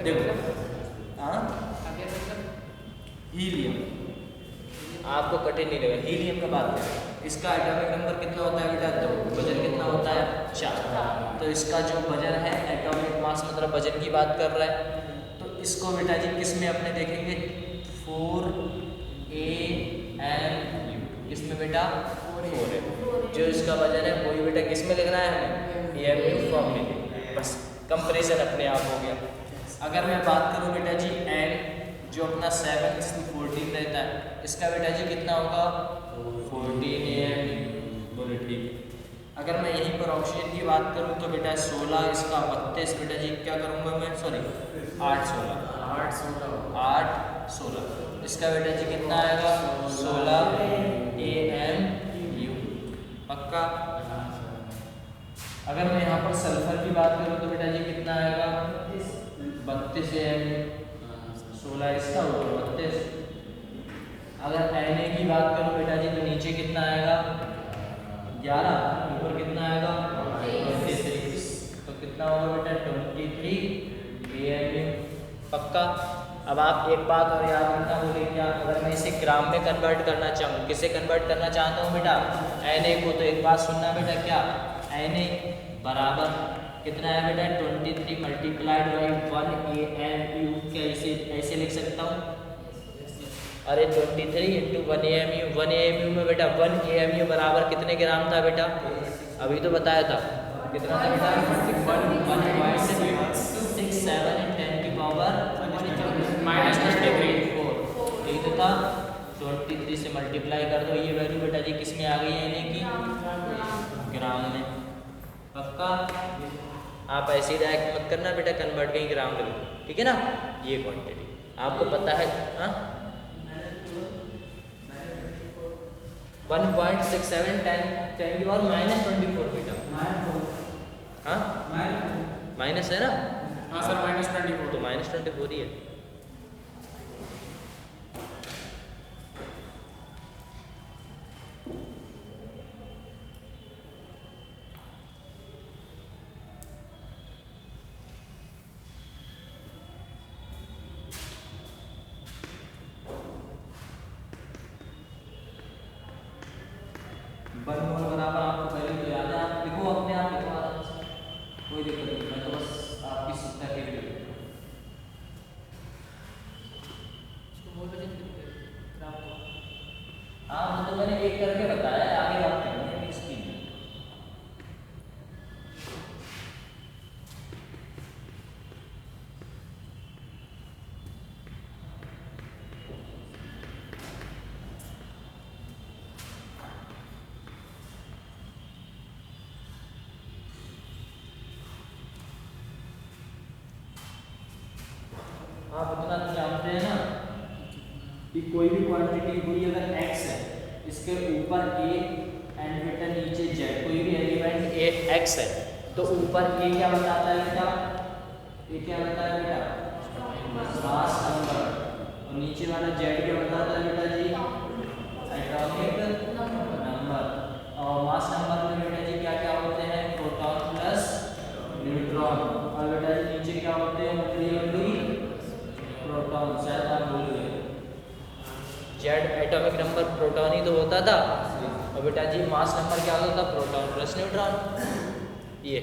देखो हाँ हीलियम, आपको कठिन नहीं लगेगा, हीलियम का बात करें, इसका एटॉमिक नंबर कितना होता है बेटा, 2, वजन कितना होता है, 4। तो इसका जो वजन है एटॉमिक मास मतलब वजन की बात कर रहा है, तो इसको बेटा जी किस में अपने देखेंगे, 4AMU, इसमें बेटा 4 है, जो इसका वजन है वही बेटा किस में लिखना है हमें, AMU फॉर्म में, बस कंपैरिजन अपने आप हो गया। अगर मैं बात करूँ बेटा जी N जो अपना 7 इसमें 14 रहता है, इसका बेटा जी कितना होगा, 14 AMU, बोले ठीक। अगर मैं यहीं पर ऑक्सीजन की बात करूँ तो बेटा 16, इसका 32 बेटा जी क्या करूँगा मैं, सॉरी 8 16, इसका बेटा जी कितना आएगा 16 AMU पक्का। अगर मैं यहाँ पर सल्फर की बात करूँ तो बेटा जी कितना आएगा 32 AMU, 16 इसका ऊपर 32। अगर Na की बात करूँ बेटा जी तो नीचे कितना आएगा 11, ऊपर कितना आएगा 23, तो कितना होगा बेटा 23 AMU पक्का। अब आप एक बात और याद रखना, बोले क्या, अगर मैं इसे ग्राम में कन्वर्ट करना चाहूँ, किसे कन्वर्ट करना चाहता हूँ बेटा Na को, तो एक बात सुनना बेटा, क्या Na बराबर कितना है बेटा 23 मल्टीप्लाइड बाई 1 AMU, क्या इसे ऐसे लिख सकता हूँ, अरे 23 इंटू 1 AMU, 1 AMU में बेटा 1 AMU बराबर कितने ग्राम था बेटा, अभी तो बताया था कितना था बेटा 1.67 × 10 की पावर -24, यही तो था। 23 से मल्टीप्लाई कर दो, ये वैल्यू बेटा जी किस में आ गई है, यानी कि ग्राम में पक्का। आप ऐसे ही डायरेक्ट मत करना बेटा, कन्वर्ट कहीं ग्राम कर लो, ठीक है ना। ये क्वांटिटी आपको पता है, हाँ 1.67 10 की पावर -24 बेटा, हाँ माइनस है ना, हाँ सर -24, तो -24 ही है। बराबर आपको पहले तो याद है, आप लिखो अपने आप लिखो आराम से, कोई दिक्कत नहीं, मैं तो बस आपकी सुविधा के लिए। हाँ वो तो मैंने एक करके बताया, आगे बात करनी है इसकी। आप इतना तो जानते हैं ना कि कोई भी क्वांटिटी हुई अगर x है, इसके ऊपर a एंड बेटा नीचे z, कोई भी एलिमेंट a x है तो ऊपर a क्या बताता है बेटा, a क्या बताता है बेटा मास नंबर, और नीचे वाला z क्या बताता है बेटा जी एटॉमिक नंबर। और मास नंबर में बेटा जी क्या क्या होते हैं, प्रोटॉन प्लस न्यूट्रॉन, और बेटा जी नीचे क्या होते हैं प्रोटॉन, शायद आप भूल गए, जेड एटॉमिक नंबर प्रोटॉन ही तो होता था, और बेटा जी मास नंबर क्या होता था, प्रोटॉन प्लस न्यूट्रॉन। ये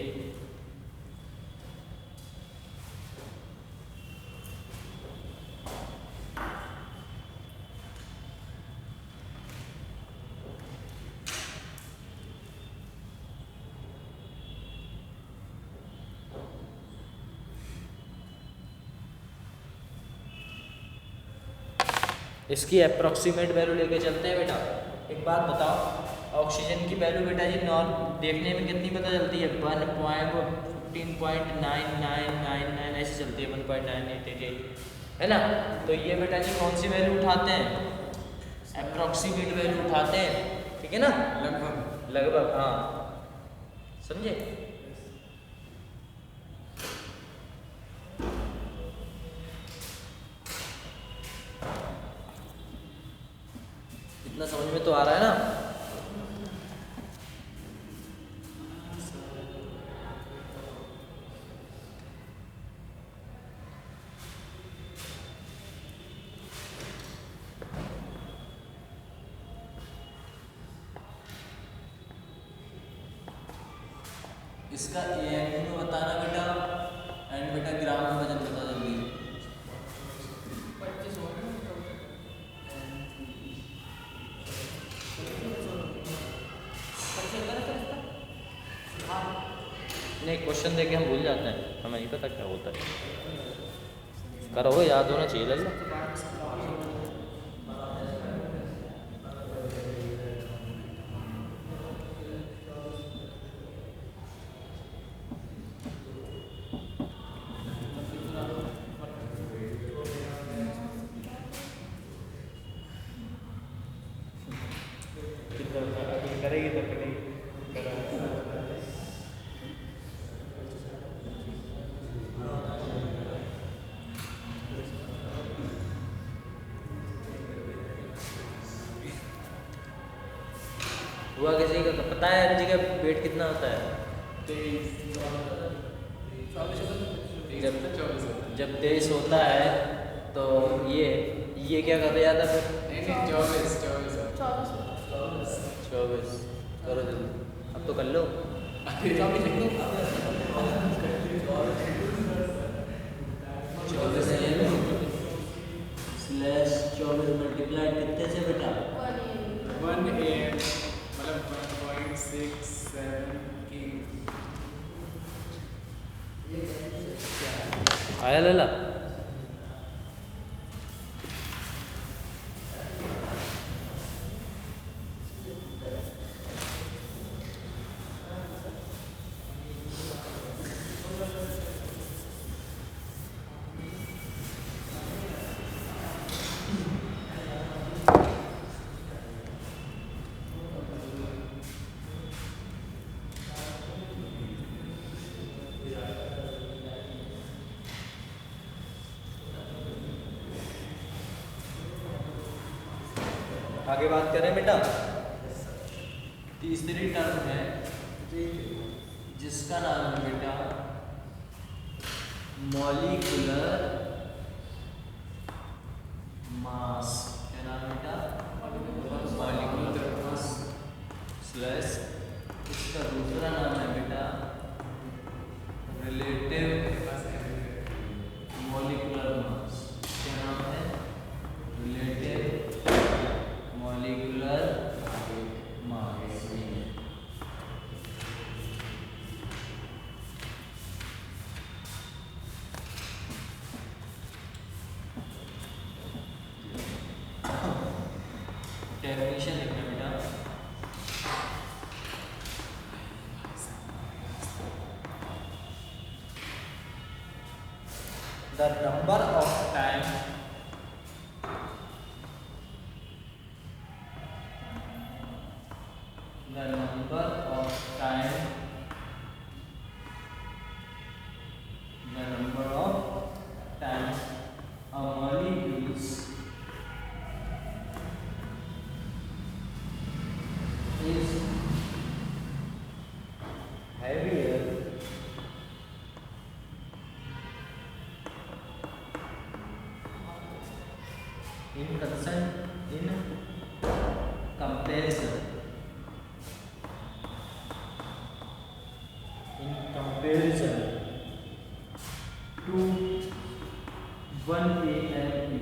इसकी अप्रॉक्सीमेट वैल्यू लेके चलते हैं बेटा। एक बात बताओ, ऑक्सीजन की वैल्यू बेटा जी देखने में कितनी पता चलती है, 1.15.9999 ऐसे चलती है, 1.988 है ना। तो ये बेटा जी कौन सी वैल्यू उठाते हैं, अप्रॉक्सीमेट वैल्यू उठाते हैं, ठीक है ना, लगभग हाँ, समझे। इतना समझ में तो आ रहा है ना। इसका AMU बताना बेटा, एंड बेटा ग्राम में वजन बता जल्दी। नहीं क्वेश्चन देके हम भूल जाते हैं, हमें नहीं पता क्या होता है, करो याद होना चाहिए लल्ला। हुआ किसी का पता है अंजी का वेट कितना होता है? 23 जब 23 होता है तो ये क्या कर दिया था फिर? 24 24 करो जल्दी, अब तो कर लो। 24 मल्टीप्लाई कितने से बेटा? 1.8 मतलब 1.67 आया लला? आगे बात करें बेटा, तीसरी टर्म है जिसका नाम है बेटा मॉलिक्यूलर मास। क्या नाम बेटा? मॉलिक्यूलर मास स्लैश इसका दूसरा नाम है बेटा रिलेटिव मॉलिक्यूलर मास। क्या नाम है? Relative molecular mass. डेफिनेशन लिखना बेटा, the number of time the number of time a molecules is heavier in comparison to 1 AMU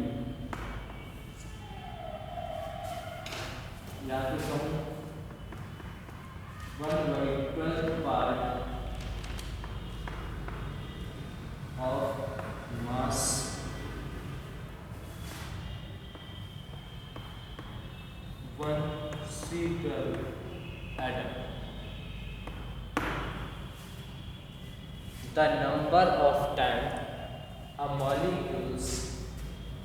या तो हम 1/12 part of mass one single atom. The number of time a molecule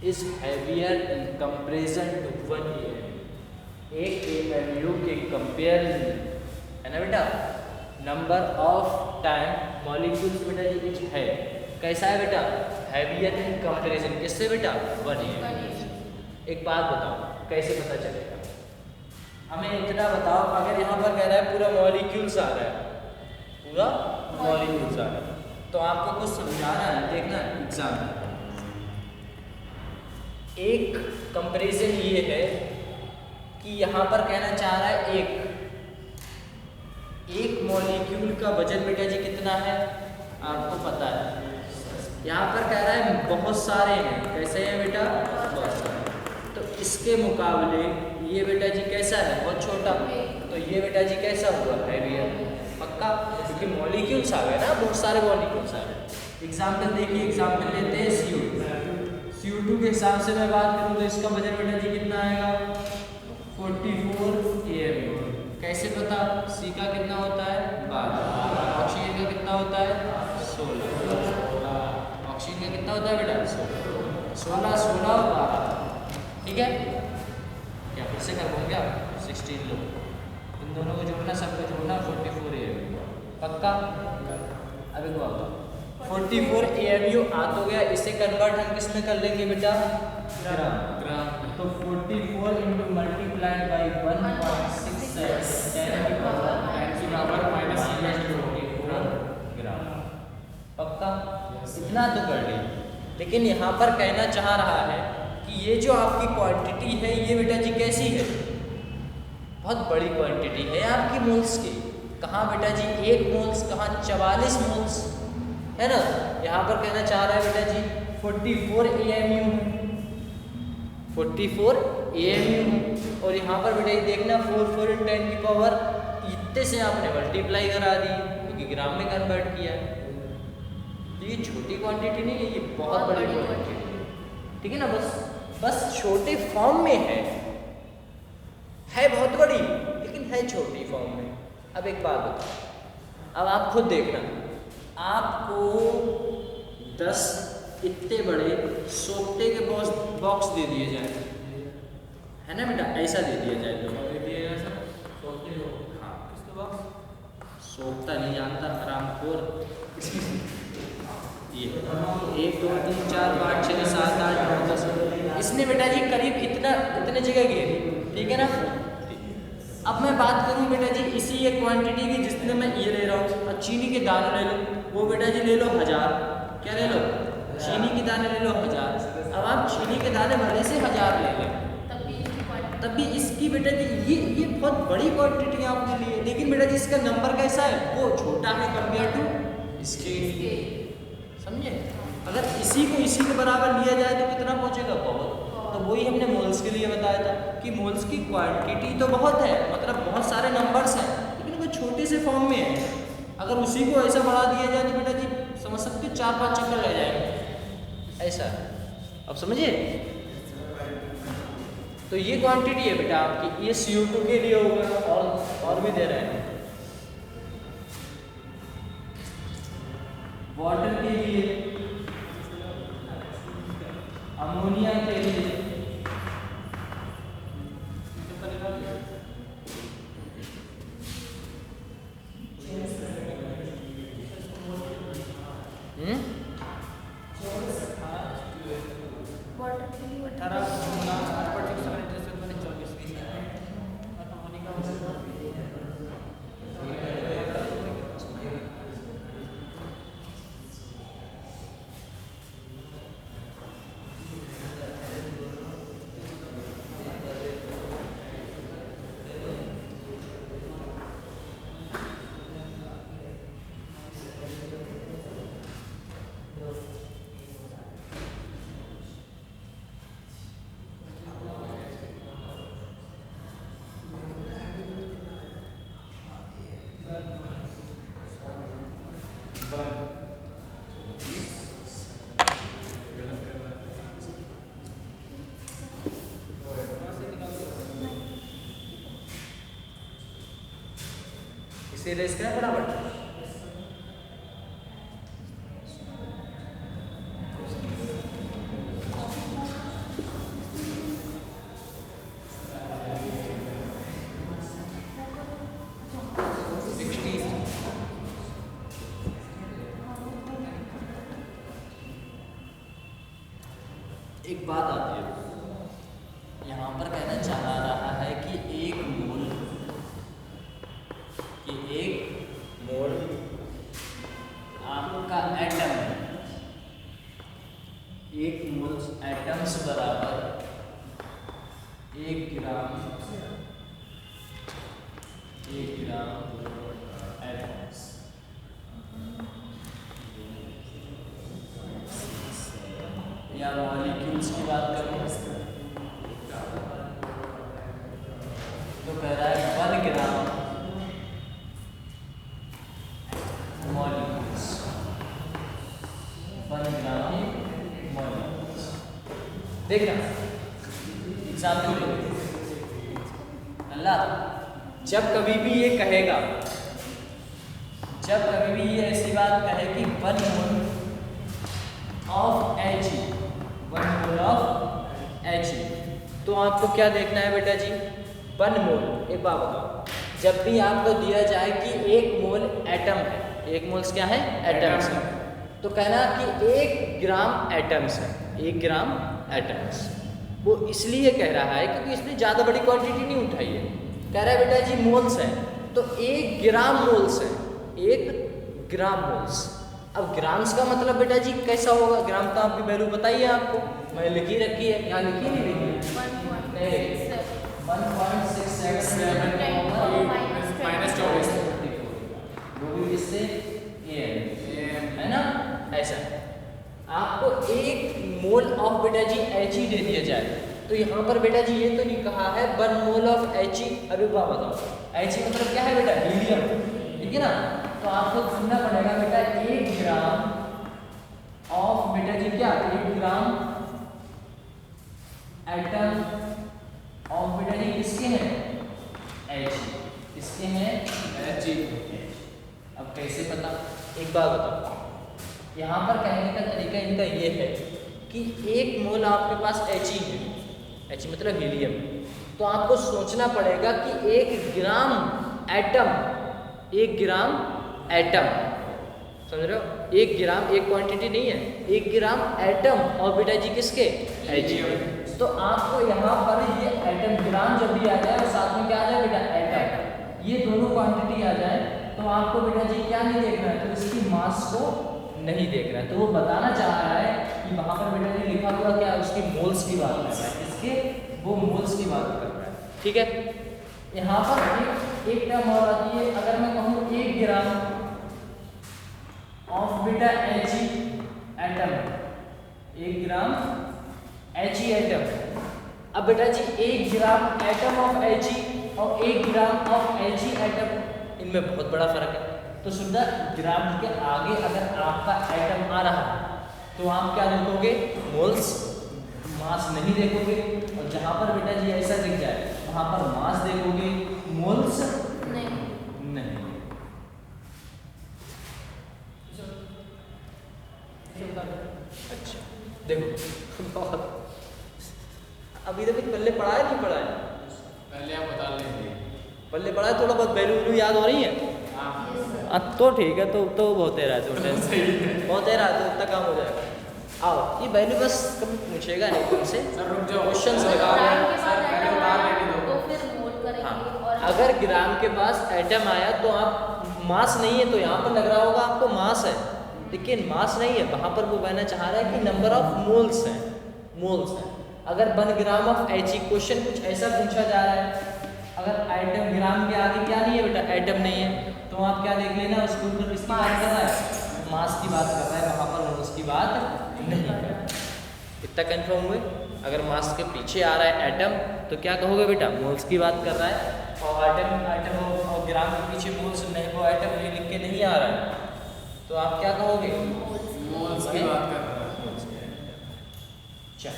is heavier in comparison to 1 AMU. एक AMU के कंपेरिजन है ना बेटा। नंबर ऑफ टाइम मॉलिक्यूल्स बेटा ये कुछ है, कैसा है बेटा? हैवियर इन कंपेरिजन किससे बेटा? 1 AMU। एक बात बताओ कैसे पता चलेगा? हमें इतना बताओ, अगर यहाँ पर कह रहा है पूरा मॉलिक्यूल्स आ रहा है, पूरा मॉलिक्यूल्स आ रहा है, तो आपको कुछ समझाना है, देखना एग्जाम। एक कंपैरिजन ये है कि यहाँ पर कहना चाह रहा है एक मॉलिक्यूल का वजन बेटा जी कितना है आपको पता है। यहाँ पर कह रहा है बहुत सारे हैं, कैसे हैं बेटा? बहुत सारे। तो इसके मुकाबले ये बेटा जी कैसा है? बहुत छोटा। तो ये बेटा जी कैसा हुआ? हैवियर। पक्का, क्योंकि मॉलिक्यूल्स आ गए ना, बहुत सारे मॉलिक्यूल्स आ गए। एग्जाम्पल देखिए, एग्जाम्पल लेते हैं CO2। CO2 के हिसाब से मैं बात करूँ तो इसका वजन बेटा जी कितना आएगा? 44 AMU। कैसे पता? C का कितना होता है? 12। ऑक्सीजन का कितना होता है? 16। ऑक्सीजन का कितना होता है बेटा? 16 और 12। ठीक है, क्या फिर से कर पाऊंगा? 16 लो, इन दोनों को जोड़ना, सबको जोड़ना, 44 AMU। पक्का? अभी को आता 44 AMU आ तो गया, इसे कन्वर्ट हम किस में कर लेंगे बेटा? ग्राम। तो 44 इंटू मल्टीप्लाइड बाई 1.6 ग्राम। पक्का इतना तो कर ली, लेकिन यहाँ पर कहना चाह रहा है कि ये जो आपकी क्वांटिटी है ये बेटा जी कैसी है, बहुत बड़ी क्वांटिटी है आपकी मोल्स की। कहाँ बेटा जी 1 मोल्स, कहाँ 44 मोल्स, है ना। यहाँ पर कहना चाह रहा है बेटा जी 44 AMU, 44 AMU। और यहाँ पर बेटा ये देखना 4 × 10 की पावर इतने से आपने मल्टीप्लाई करा दी क्योंकि ग्राम में कन्वर्ट किया। तो ये छोटी क्वांटिटी नहीं है, ये बहुत बड़ी क्वांटिटी, ठीक है ना। बस छोटे फॉर्म में है बहुत बड़ी, लेकिन है छोटी फॉर्म में। अब एक बात बताओ, अब आप खुद देखना, आपको 10 इतने बड़े सोखते के बॉक्स दे दिए जाए, है ना बेटा, ऐसा दे दिया जाए तो सोखता नहीं जानता हरामखोर। ये 1 2 3 4 5 6 7 8 9 10, इसने बेटा जी करीब इतने जगह घेरी, ठीक है ना। अब मैं बात करूं बेटा जी इसी एक क्वांटिटी की जिसमें मैं ये ले रहा हूँ। अब चीनी के दाने ले लो, वो बेटा जी ले लो 1000, क्या ले लो, चीनी के दाने ले लो 1000। अब आप चीनी के दाने भले से 1000 ले लें, तब भी इसकी बेटा जी ये बहुत बड़ी क्वांटिटी आपने ली है, लेकिन बेटा जी इसका नंबर कैसा है, वो छोटा है कंपेयर टू इसके, समझे। अगर इसी को इसी के बराबर लिया जाए तो कितना पहुंचेगा, बहुत। तो वही हमने मोल्स के लिए बताया था कि मोल्स की क्वांटिटी तो बहुत है, मतलब बहुत सारे नंबर्स हैं, लेकिन वो छोटे से फॉर्म में है। अगर उसी को ऐसा बढ़ा दिया जाए तो बेटा जी समझ सकते 4-5 चक्कर ले जाएंगे, ऐसा। अब समझिए, तो ये क्वांटिटी है बेटा आपकी, ये CO2 के लिए होगा, और भी दे रहे हैं, वाटर के लिए, अमोनिया के लिए, इसे रेस करें फटाफट। एक बात आती है, यहाँ पर कहना चाह रहा है कि 1 मोल आपका एटम, 1 मोल एटम्स बराबर 1 ग्राम एटम्स। या मॉलिक्यूल्स की बात करूँ तो कह रहा है 1 ग्राम मॉलिक्यूल्स, 1 ग्राम मॉलिक्यूल्स। देखना एग्जाम्पल अल्लाह, जब कभी भी ये कहेगा, जब कभी भी ये ऐसी बात कहे कि 1 mole of H, 1 mole of H, तो आपको क्या देखना है बेटा जी, 1 मोल। एक बात बताओ, जब भी आपको दिया जाए कि 1 मोल एटम है, 1 मोल्स क्या है, एटम्स है, तो कहना कि 1 ग्राम एटम्स है, 1 ग्राम एटम्स। वो इसलिए कह रहा है क्योंकि इसने ज़्यादा बड़ी क्वांटिटी नहीं उठाई है, कह रहा है बेटा जी मोल्स है, तो 1 ग्राम मोल्स है, 1 ग्राम मोल्स। अब ग्राम्स का मतलब बेटा जी कैसा होगा, ग्राम तो आपकी वैल्यू बताइए आपको, मैं लिखी रखी है, यहाँ लिखी नहीं लिखी है? 1.677 -24 वो भी किससे है ना, ऐसा आपको 1 मोल ऑफ बेटा जी He दे दिया जाए, तो यहाँ पर बेटा जी ये तो नहीं कहा है 1 मोल ऑफ He। अभी बताओ He मतलब क्या है बेटा, हीलियम, ठीक है ना। तो आपको सुनना पड़ेगा बेटा 1 ग्राम ऑफ बेटा जी क्या, 1 ग्राम एटम ऑफ बेटा जी किसके हैं, He, किसके हैं He। अब कैसे पता, एक बात बताओ, यहाँ पर कहने का तरीका इनका ये है कि 1 मोल आपके पास He है, He मतलब हीलियम, तो आपको सोचना पड़ेगा कि 1 ग्राम एटम, 1 ग्राम एटम, समझ रहे हो, 1 ग्राम एक क्वांटिटी नहीं है, 1 ग्राम एटम और बेटा जी किसके, He। तो आपको यहाँ पर ये एटम ग्राम जब भी आ जाए और साथ में क्या आ जाए बेटा, एटम, ये दोनों क्वांटिटी आ जाए, तो आपको बेटा जी क्या नहीं देखना है, तो इसकी मास को नहीं देखना है। तो वो बताना चाह रहा है कि वहाँ पर बेटा जी लिखा हुआ क्या, उसकी मोल्स की बात कर रहा है, इसके वो मोल्स की बात कर रहा है, ठीक है। यहाँ पर एक टर्म और आती है, अगर मैं कहूँ 1 ग्राम ऑफ बेटा He atom, 1 gram He atom. अब बेटा जी 1 ग्राम एटम ऑफ He और 1 ग्राम ऑफ He एटम, इनमें बहुत बड़ा फर्क है। तो सुविधा ग्राम के आगे अगर आपका एटम आ रहा है तो आप क्या देखोगे, मोल्स, मास नहीं देखोगे, और जहां पर बेटा जी ऐसा दिख जाए वहां पर मास देखोगे, मोल्स नहीं। अच्छा देखो बहुत, अभी तक पल्ले पढ़ा है नहीं पढ़ा है, पहले आप बता लेंगे, पल्ले पढ़ा है, थोड़ा बहुत वैल्यू याद हो रही है, तो ठीक है, तो बहुत रहा है, बहुत रहा है, तो इतना काम हो जाएगा। आओ ये वैल्यू बस कभी पूछेगा नहीं तुमसे, सर रुक जाओ, क्वेश्चन सर लगा ग्राम के बाद एटम उतार लेने दो। तो फिर मोल करेंगे। हाँ, और अगर ग्राम के पास एटम आया तो आप मास नहीं है, तो यहाँ पर लग रहा होगा आपको मास है, लेकिन मास नहीं है, वहाँ पर वो कहना चाह रहा है कि नंबर ऑफ मोल्स है, मोल्स है। अगर 1 ग्राम ऑफ He, क्वेश्चन कुछ ऐसा पूछा जा रहा है, अगर एटम ग्राम के आगे क्या नहीं है बेटा, एटम नहीं है, तो आप क्या देख लेना, उसके ऊपर किसकी बात कर रहा है, मास की बात कर रहा है, वहाँ पर मोल्स की बात नहीं कर रहा है। इतना कंफर्म हुए, अगर मास के पीछे आ रहा है एटम तो क्या कहोगे बेटा, मोल्स की बात कर रहा है, और एटम और ग्राम के पीछे मोल्स नहीं, वो एटम नहीं लिख के नहीं आ रहा है, तो आप क्या कहोगे, मोल्स की बात कर रहा है। चल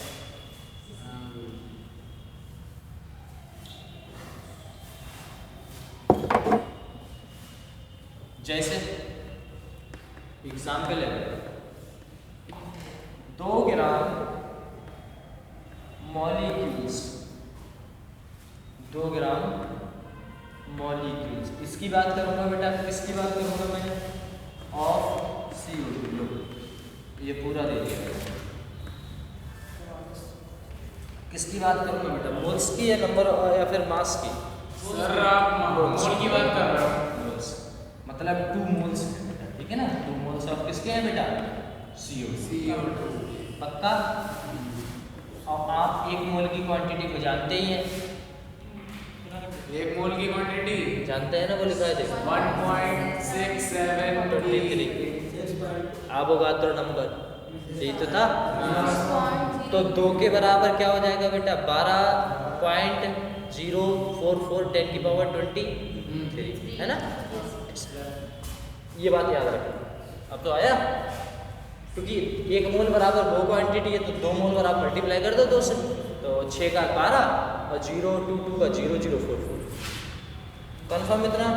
जैसे एग्जाम्पल है, 2 ग्राम मॉलिक्यूल्स, 2 ग्राम मॉलिक्यूल्स, इसकी बात करूंगा बेटा, किसकी बात करूंगा मैं, ऑफ CO2, ये पूरा दे दिया, किसकी बात करूंगा बेटा, मोल्स की या नंबर या फिर मास की, सर आप मोल की बात कर रहे हो, मतलब 2 मोल्स है बेटा, ठीक है ना, 2 मोल्स ऑफ किसके हैं बेटा, CO2, पक्का। और आप 1 मोल की क्वांटिटी को जानते ही हैं, 1 मोल की क्वांटिटी जानते हैं ना, वो लिखा है देखो 1.6723, आप होगा तो नंबर यही तो था, तो 2 के बराबर क्या हो जाएगा बेटा, 12.044 10 की पावर 23, है ना, ये बात याद रखें। अब तो आया, क्योंकि 1 मोल बराबर 2 क्वांटिटी है, तो 2 मोल पर आप मल्टीप्लाई कर दो 2 से, तो 6 का 12 और 022 का 0044, कन्फर्म इतना।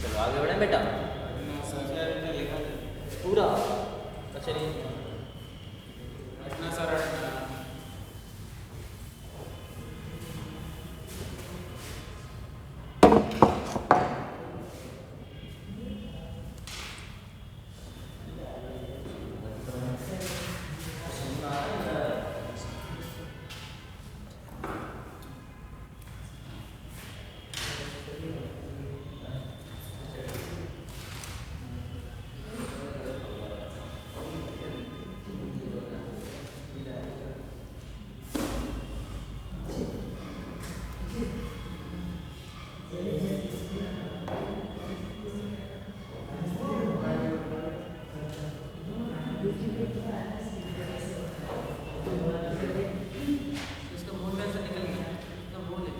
चलो आगे बढ़े बेटा, पूरा चलिए, इतना सर इसका मोल कैसे निकल गया? इसका मोल है।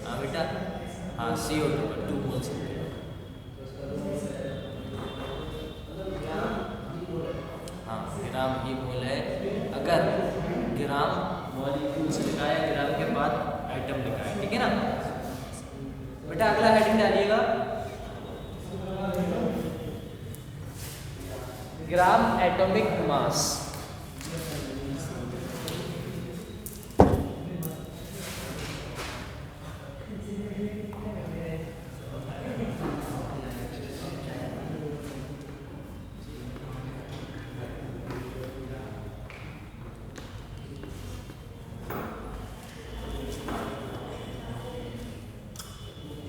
हाँ बेटा, हाँ CO2 का 2 मोल्स। हाँ ग्राम ही मोल है अगर ग्राम मॉलिक्यूल्स लिखा है, ग्राम के बाद आइटम लिखा है, ठीक है ना बेटा। अगला हेडिंग डालिएगा gram atomic mass.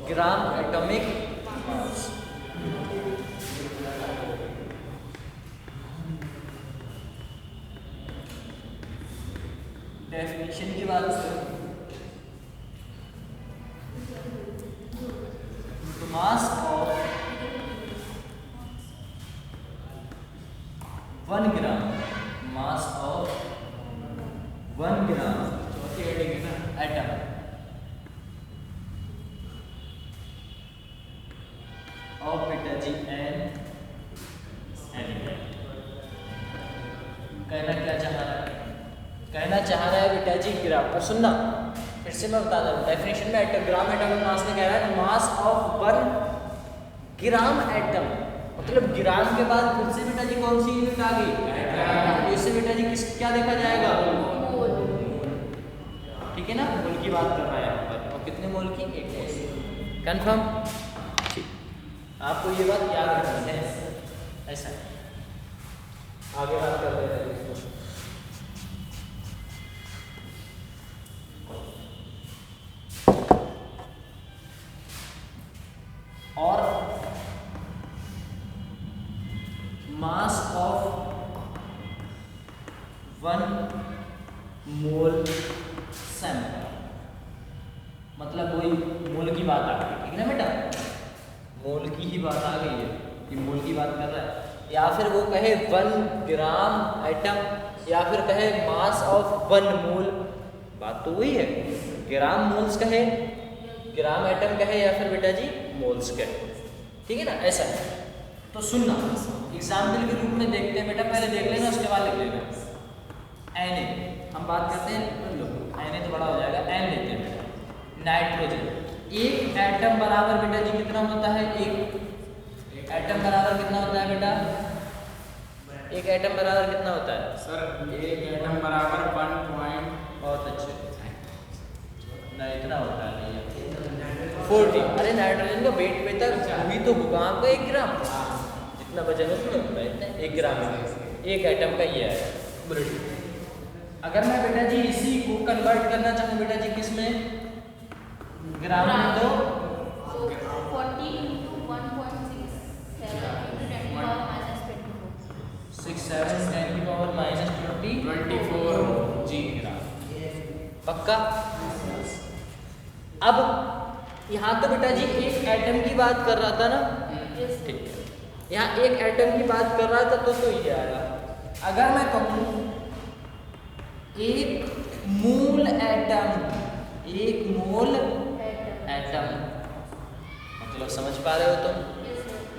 Gram atomic mass. Definition की बात करें तो mass of 1 gram, mass of 1 gram atom of बेटा जी एन एलिमेंट। कहना क्या चाह रहा है? कहना चाह रहा है बेटा जी ग्राम पर सुनना, फिर से मैं बता दूं डेफिनेशन में ग्राम एटॉमिक मास में कह रहा है मास ऑफ 1 ग्राम एटम, मतलब ग्राम के बाद फिर से बेटा जी कौन सी यूनिट आ गई? एटम। इससे बेटा जी किस क्या देखा जाएगा? ठीक है ना, मोल की बात कर रहा है यहाँ पर। और कितने मोल की? 1 मोल। कंफर्म? आपको ये बात याद रखनी है। ऐसा आगे बात कर रहे हैं इसको। और मास ऑफ 1 मोल सैंपल, मतलब वही मोल की बात आ गई, ठीक है ना बेटा? मोल की ही बात आ गई है कि मोल की बात कर रहा है, या फिर वो कहे 1 ग्राम एटम, या फिर कहे मास ऑफ 1 मोल, बात तो वही है। ग्राम मोल्स कहे, ग्राम एटम कहे, या फिर बेटा जी मोल्स कहे, ठीक है ना? ऐसा है। तो सुनना, एग्जाम्पल के रूप में देखते हैं बेटा, पहले देख लेना उसके बाद लिख लेना। Na हम बात करते हैं, Na तो बड़ा हो जाएगा, N लेते हैं बेटा। नाइट्रोजन, एक एटम बराबर बेटा जी कितना होता है? एक एटम बराबर कितना होता है बेटा? एक एटम बराबर कितना होता है सर? एक एटम बराबर 1 पॉइंट। बहुत अच्छे ना, इतना होता है नहीं 40। अरे नाइट्रोजन का वेट पे तक भी तो होगा आपका 1 ग्राम, जितना वजन उसमें होता है इतना 1 ग्राम एक एटम का ये है। अगर मैं बेटा जी इसी को कन्वर्ट करना चाहूँ बेटा जी किस में? ग्राम में, तो 40 into 1.67 into 10 to power minus 24. 67 10 की पावर माइनस 24 जी ग्राम। पक्का? अब यहाँ तो बेटा जी एक एटम की बात कर रहा था ना, ठीक है, यहाँ एक एटम की बात कर रहा था, तो ये आया। अगर मैं कहूँ एक मोल एटम, एक मोल एटम, मतलब समझ पा रहे हो तुम?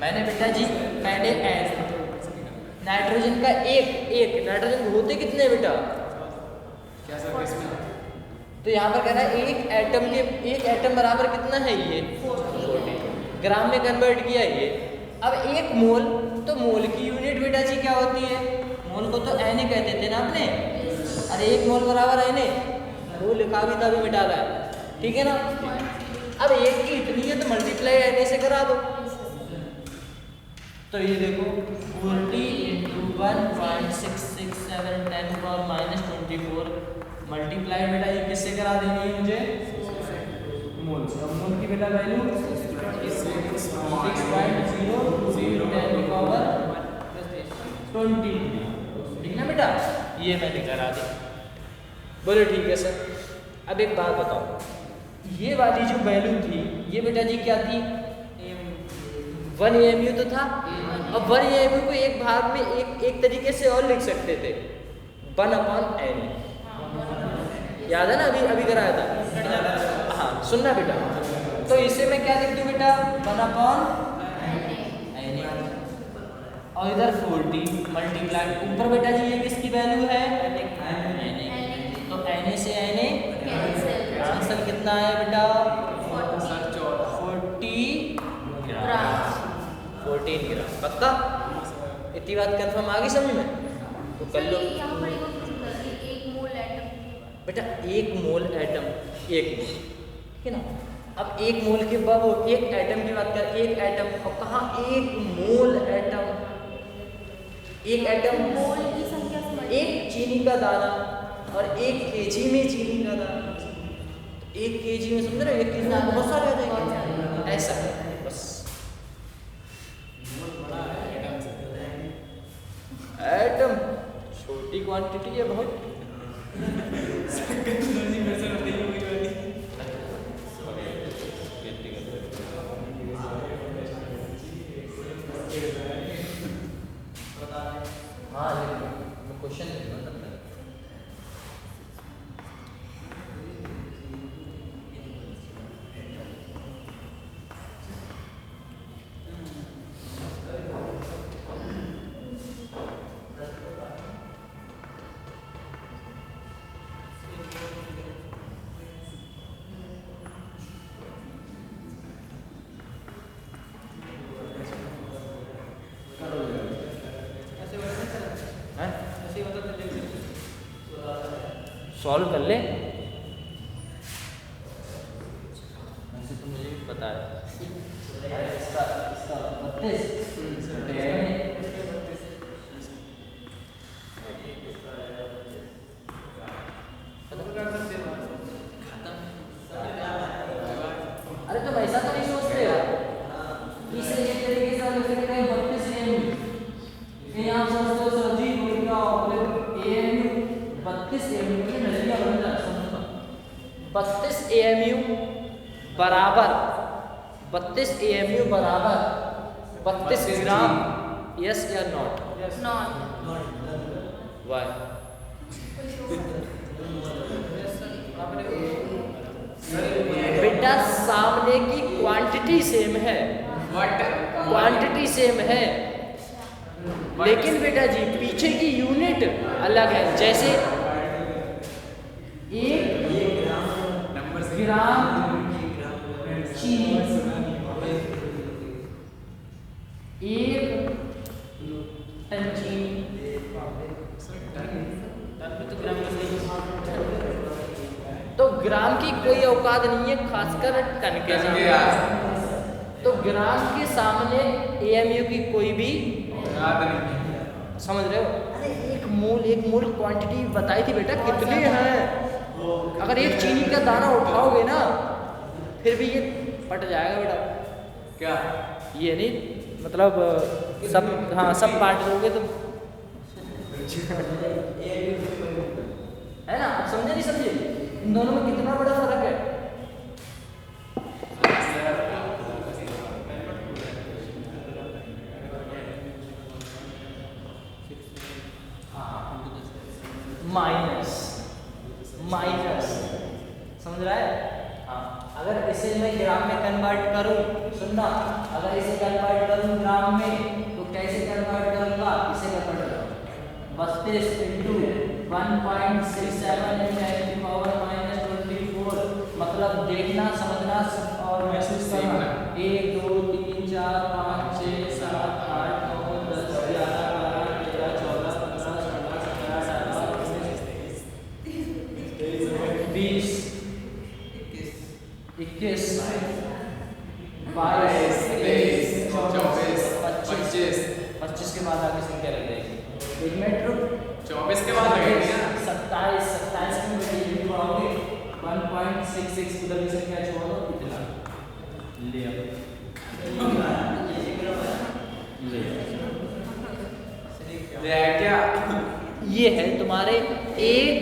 मैंने बेटा जी पहले नाइट्रोजन का एक नाइट्रोजन होते कितने बेटा? क्या सर इसमें? तो यहाँ पर कह रहा है एक एटम बराबर कितना है? ये 40 ग्राम में कन्वर्ट किया ये। अब एक मोल, तो मोल की यूनिट बेटा जी क्या होती है? मोल को तो Na कहते थे ना अपने। अरे एक मोल बराबर Na, वो लिखा भी था, भी मिटा रहा है, ठीक है ना? अब एक की इतनी है तो मल्टीप्लाई Na से करा दो। तो ये देखो 40 into 1.667 10 to power minus 24 multiply बेटा ये किससे करा देनी है मुझे? मोल से। अब मोल की बेटा वैल्यू 6.0 10 की पावर 20, ठीक ना बेटा? ये मैंने करा दी। बोले ठीक है सर। अब एक बात बताओ, ये वाली जो वैल्यू थी ये बेटा जी क्या थी? 1 AMU तो था। अब 1 AMU को एक भाग में एक तरीके से और लिख सकते थे, 1/n। याद है ना, अभी कराया था। हाँ सुनना बेटा, तो इसे मैं क्या लिख दूँ बेटा, 1/n, और इधर 40 मल्टीप्लाई ऊपर बेटा जी ये किसकी वैल्यू है, तो Na से Na आंसर कितना है बेटा, 14 ग्राम। पक्का, इतनी बात कंफर्म आ गई समझ में, तो कर लो यहाँ पर एक और क्वेश्चन कर रही है, 1 मोल एटम। बेटा 1 मोल एटम, 1 मोल, ठीक है ना। अब 1 मोल के बाद वो 1 एटम की बात कर, 1 एटम, और कहाँ 1 मोल एटम, 1 एटम मोल की संख्या समझ, 1 चीनी का दाना और 1 केजी में चीनी का दाना, 1 केजी में समझ रहे हो, 1 केजी में बहुत सारे आ जाएंगे, ऐसा है बस। एटम छोटी क्वांटिटी है बहुत। हाँ मैं क्वेश्चन सॉल्व कर ले, वैसे तो मुझे भी पता है। इसका 32 अरे तुम ऐसा तो नहीं सोचते हो, इसे एक तरीके से हम लिख सकते हैं 32 AMU। कहीं आप सोचते हो सर जी बोल क्या AMU 32 AMU की नजरिया बन जाता, समझो 32 AMU बराबर 32 ग्राम, यस या नॉट, नॉट, वाई, बेटा सामने की क्वांटिटी सेम है, क्वांटिटी सेम है, लेकिन बेटा जी पीछे की यूनिट अलग है। जैसे 1 ग्राम चीनी, 1 टन चीनी, तो ग्राम की कोई औकात नहीं है, खासकर टन के सामने। तो ग्राम के सामने AMU की कोई भी समझ रहे हो। अरे 1 मोल क्वांटिटी बताई थी बेटा कितने हैं, अगर 1 चीनी का दाना उठाओगे ना फिर भी ये फट जाएगा बेटा। क्या ये नहीं मतलब सब, हाँ सब बांट दोगे तो है ना, आप समझे नहीं समझे, इन दोनों में कितना बड़ा फर्क है। माइनस समझ रहा है। हाँ अगर इसे मैं ग्राम में कन्वर्ट करूँ, सुनना, अगर इसे कन्वर्ट करूँ ग्राम में तो कैसे कन्वर्ट करूँगा, इसे कन्वर्ट करूँ 32 इंटू 1.67 -24, मतलब देखना समझना और महसूस करना। 1 2 3 4 5 6 7 8 9 10 11 12 13 14 15 16 17 18 19 20 21 22 23 24 25 के बाद आगे संख्या लग जाएगी। 1 मिनट रुक, 24 के बाद लगेगी ना, 27 की वैल्यू बढ़ाओगे 1.66, उधर की संख्या छोड़ दो, इतना ले आओ, ले क्या ये है तुम्हारे एक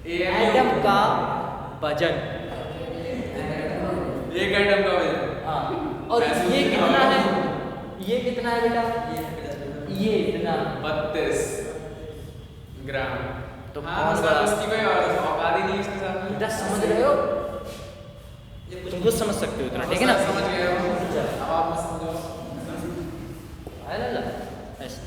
एटम का वजन। 1 एटम का वजन, हाँ और ये कितना है, ये कितना है बेटा? ये इतना 32 ग्राम। तो हाँ, कौन उसका बड़ा? उसकी कोई औकात ही नहीं है इसके साथ में। बेटा समझ रहे हो? तुम खुद समझ सकते हो इतना, ठीक है ना? समझ गए हो? अब आप मत समझो। है ना ला? ऐसे।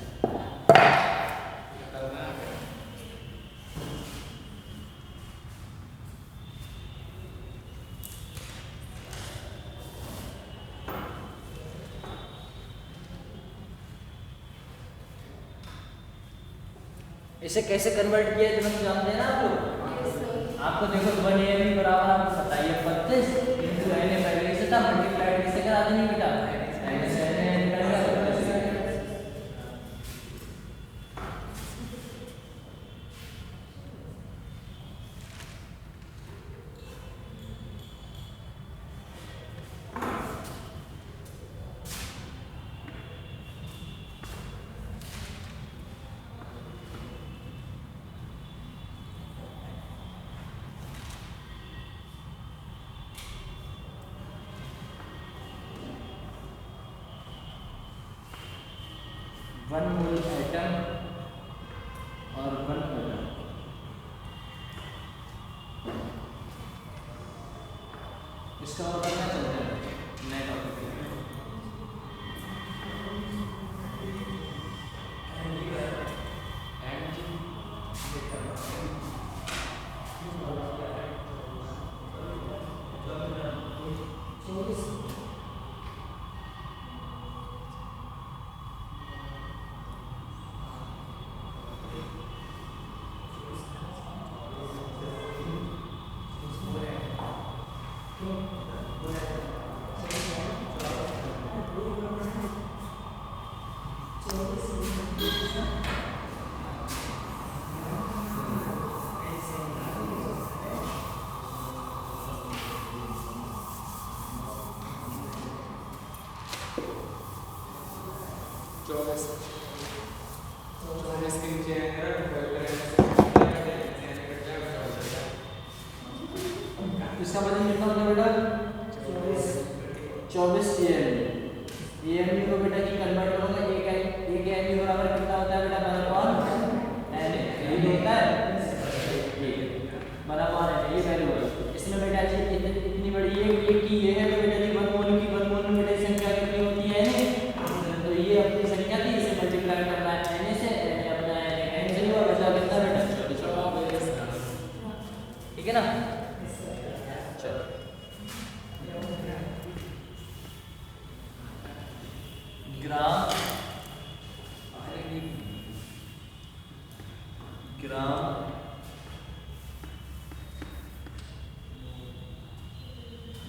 इसे कैसे कन्वर्ट किया है तुम्हें जानते हैं ना आप लोग? आपको देखो 1 AM बराबर आपको पता है 32 into n पहले से था, मल्टीप्लाइड किससे करा देंगे बेटा? n से n निकल गया। 1 मोल एटम और 1 प्रोटॉन। इसका और करना चलते हैं नए टॉपिक पे। इसका वजन कितना होता है बेटा? 24 AM। AM को बेटा जी कन्वर्ट करोगे एक AM बराबर कितना होता है बेटा? 1/n यही होता है। बराबर है ये वैल्यू है। इसमें बेटा जी इतनी बड़ी ये की ये है तो बेटा जी 1 मोल की 1 मोल में बेटा संख्या कितनी होती है? तो ये अपनी संख्या थी, इसे मल्टीप्लाई करना है n से, अपना n से हुआ बचा कितना बेटा? 24। ठीक है ना? चलो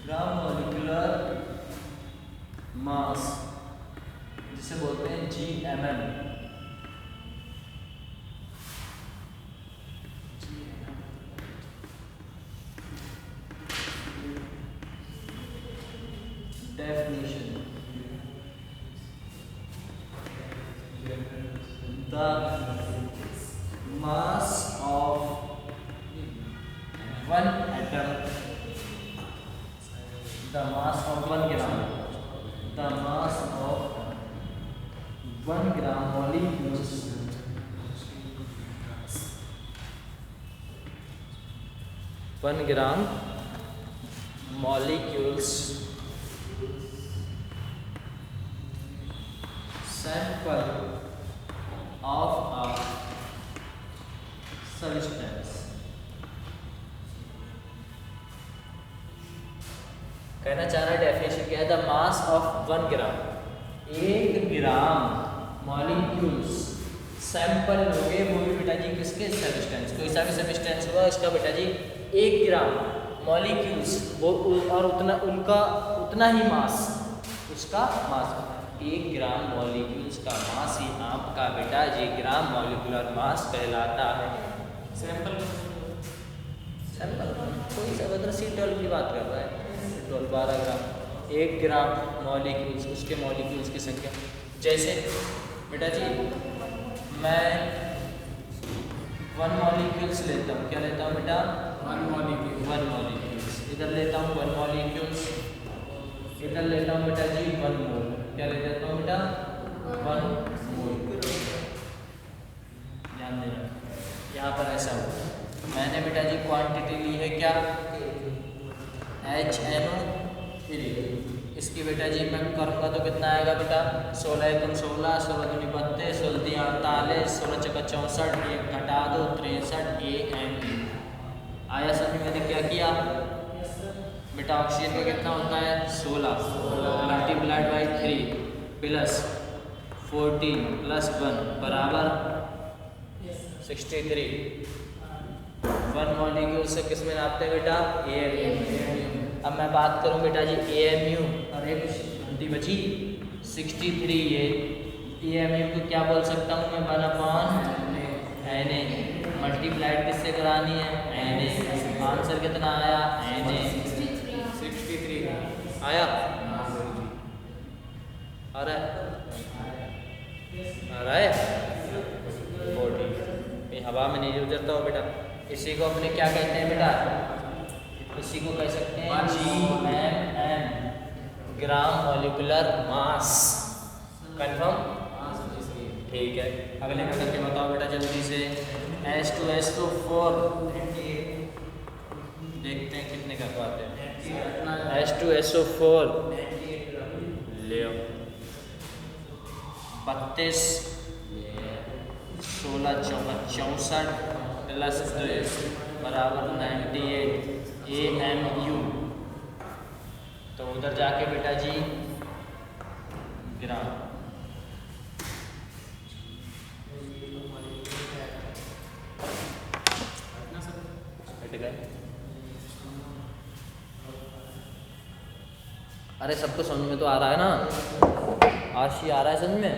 ग्राम मॉलिक्यूलर मास जिसे बोलते हैं GMM। Definition: the mass of one atom, the mass of 1 gram, the mass of 1 gram molecules sample of a substance। कहना चाह रहा है डेफिनेशन क्या है? The mass of 1 gram, 1 gram molecules sample लोगे वो भी बेटा जी किसके? सब्सटेंस। कोई सा भी सब्सटेंस हुआ इसका बेटा जी 1 ग्राम मॉलिक्यूल्स वो और उतना ही मास, उसका मास 1 ग्राम मॉलिक्यूल्स का मास ही आपका बेटा जी ग्राम मॉलिक्यूलर मास कहलाता है। सैंपल कोई सा मतलब C12 की बात कर रहा है, 12 ग्राम 1 ग्राम मॉलिक्यूल्स, उसके मॉलिक्यूल्स की संख्या। जैसे बेटा जी मैं 1 मॉलिक्यूल्स लेता हूँ, क्या लेता हूँ बेटा? 1 मॉलिक्यूल्स। इधर लेता हूँ 1 मॉलिक्यूल्स, इधर लेता हूँ बेटा जी 1 मोल। क्या ले लेता हूँ बेटा 1 मोल। ध्यान देना यहाँ पर ऐसा हो, मैंने बेटा जी क्वांटिटी ली है क्या HNO3, इसकी बेटा जी मैं करूँगा तो कितना आएगा बेटा 16 एकम 16, 16 दूनी 32, 16 दी 48, 16 चक्का 64, एक घटा दो 63 AMU। आया समझ मैंने क्या किया बेटा, ऑक्सीजन का कितना होता है 16 मल्टीप्लाइड बाई 3 प्लस 14 प्लस 1 बराबर 63। 1 मॉलिक्यूल से किस में नापते हैं बेटा AMU। अब मैं बात करूं बेटा जी AMU, अरे कुछ गलती बची 63, ये AMU को क्या बोल सकता हूँ मैं 1/Na, मल्टीप्लाइड किससे करानी है Na, आंसर कितना आया Na 63 आया। आ रहा है बहुत ठीक, ये हवा में नहीं उतरता हो बेटा। इसी को अपने क्या कहते हैं बेटा, इसी को कह सकते हैं GMM, gram molecular mass. Confirm ठीक है। अगले में करके बताओ बेटा जल्दी से H2SO4, देखते हैं कितने कर पाते हैं। H2SO4 ले 32, 16 चौका 64 प्लस 2 बराबर 98 AMU। तो उधर जाके बेटा जी ग्राम, अरे सबको समझ में तो आ रहा है ना, आशी आ रहा है समझ में,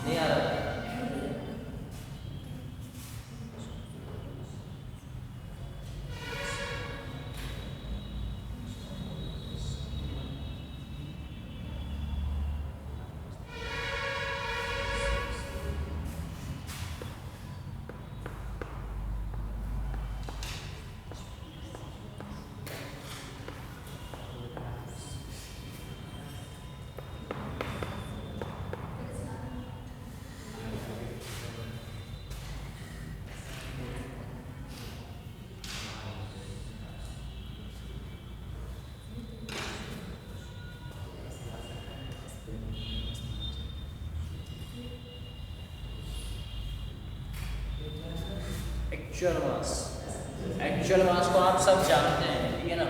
नहीं आ रहा है? एक्चुअल मास को आप सब जानते हैं, ठीक है ना,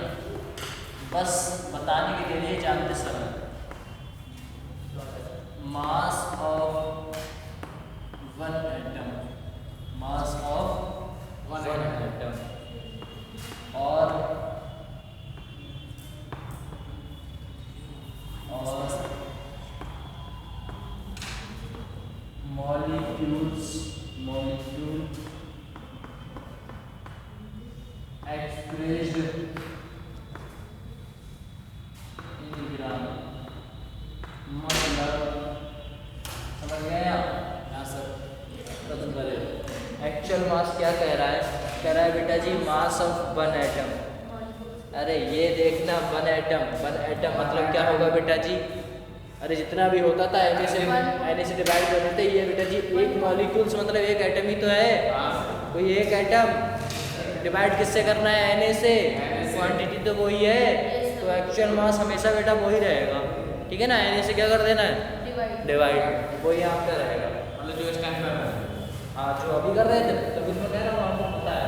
बस बताने के लिए जानते सब। Mass of one atom, mass of one atom, और मॉलिक्यूल्स, मॉलिक्यूल expressed in ग्राम, मतलब समझ गए आप? हाँ सर। एक्चुअल मास क्या कह रहा है? कह रहा है बेटा जी मास ऑफ वन एटम। अरे ये देखना वन एटम, वन एटम मतलब क्या होगा बेटा जी? अरे जितना भी होता था Na से डिवाइड कर देते, ये बेटा जी एक मॉलिक्यूल्स मतलब एक एटम ही तो है, कोई एक एटम डिवाइड किससे करना है? Na से, क्वांटिटी तो वही है, तो एक्चुअल मास हमेशा बेटा वही रहेगा, ठीक है ना। Na से क्या कर देना है? डिवाइड, वही यहाँ पे रहेगा, मतलब जो इस टाइम पर है। हाँ जो अभी कर रहे थे तभी तो कह रहा हूँ, आपको पता है।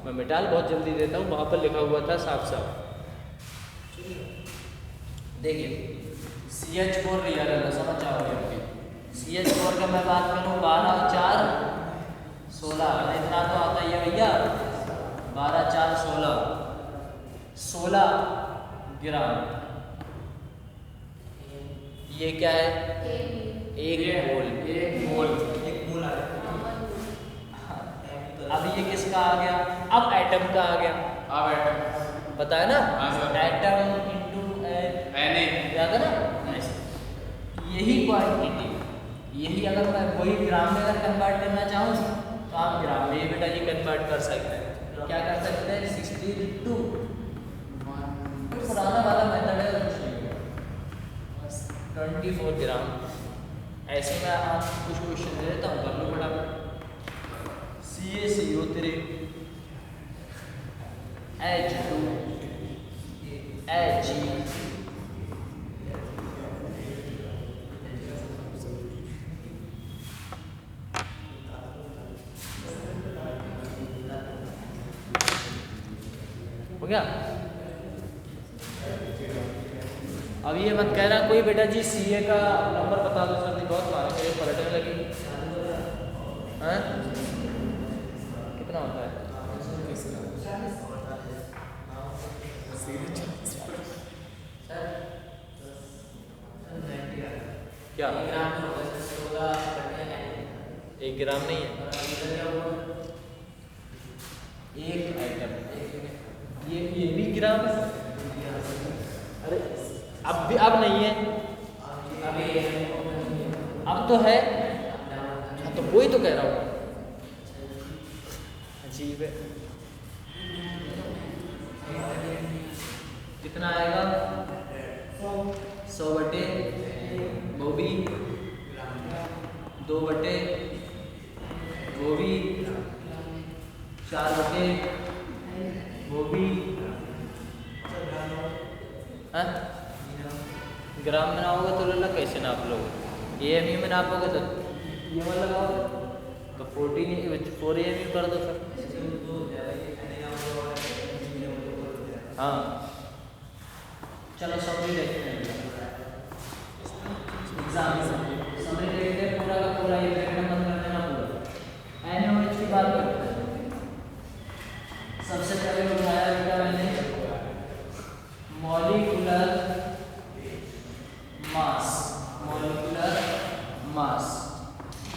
मैं मिटाल बहुत जल्दी देता हूँ, वहाँ पर लिखा हुआ था साफ साफ। देखिए CH4 रियल है, समझ जाओगे आपकी। CH4 का मैं बात करूँ 12 और 4 16, इतना तो आता ही है भैया, 12 4 16 ग्राम। ये क्या है? एक मोल। अब ये किसका आ गया? अब एटम का आ गया। अब एटम पता है ना? हाँ सर। एटम इंटू Na याद है ना? यही क्वांटिटी, यही अगर मैं वही ग्राम में अगर कन्वर्ट करना चाहूँ तो आप ग्राम में बेटा जी कन्वर्ट कर सकते हैं। क्या कर सकते हैं? 62 24 ग्राम। ऐसे में आप कुछ क्वेश्चन दे देता हूँ, कर लो फटाफट। CaCO3 H2 Ag हो गया। अब ये मत कहना कोई बेटा जी Ca का नंबर बता दो सर, बहुत मारे मेरे पलटने लगी। हैं कितना होता है? क्या 1 ग्राम नहीं है, एक आइटम, ये भी ग्राम है। अरे अब नहीं है, अब तो है। हाँ तो वही तो कह रहा हूँ, अजीब है। कितना आएगा? 100 बटे वो भी 2 बटे वो भी 4 बटे वो भी। हाँ ग्राम में नापोगे तो लल्ला कैसे नाप लोगे? AMU में नापोगे तो ये वाला लगाओगे तो 4 AMU कर दो सर। हाँ चलो समरी देखते हैं, एग्जाम समरी देखते हैं। पूरा का पूरा ये ब्रैकेट बंद कर देना पूरा। NaOH की बात करते हैं। सबसे पहले बताया बेटा मैंने मॉलिक्यूलर मास, मॉलिक्यूलर मास,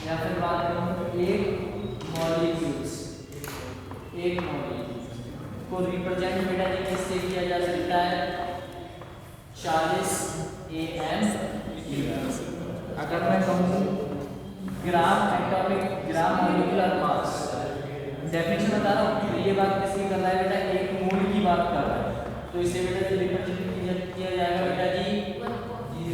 या फिर बात करूं एक मॉलिक्यूल्स को रिप्रेजेंट बेटा जी किससे किया जा सकता है? 40 AM। अगर मैं कहूँ gram atomic, gram molecular mass, definition बता रहा हूँ, तो ये बात किसकी कर रहा है बेटा? एक मोल की बात कर रहा है। तो इसे बेटा जी रिप्रेजेंट किया जाएगा बेटा जी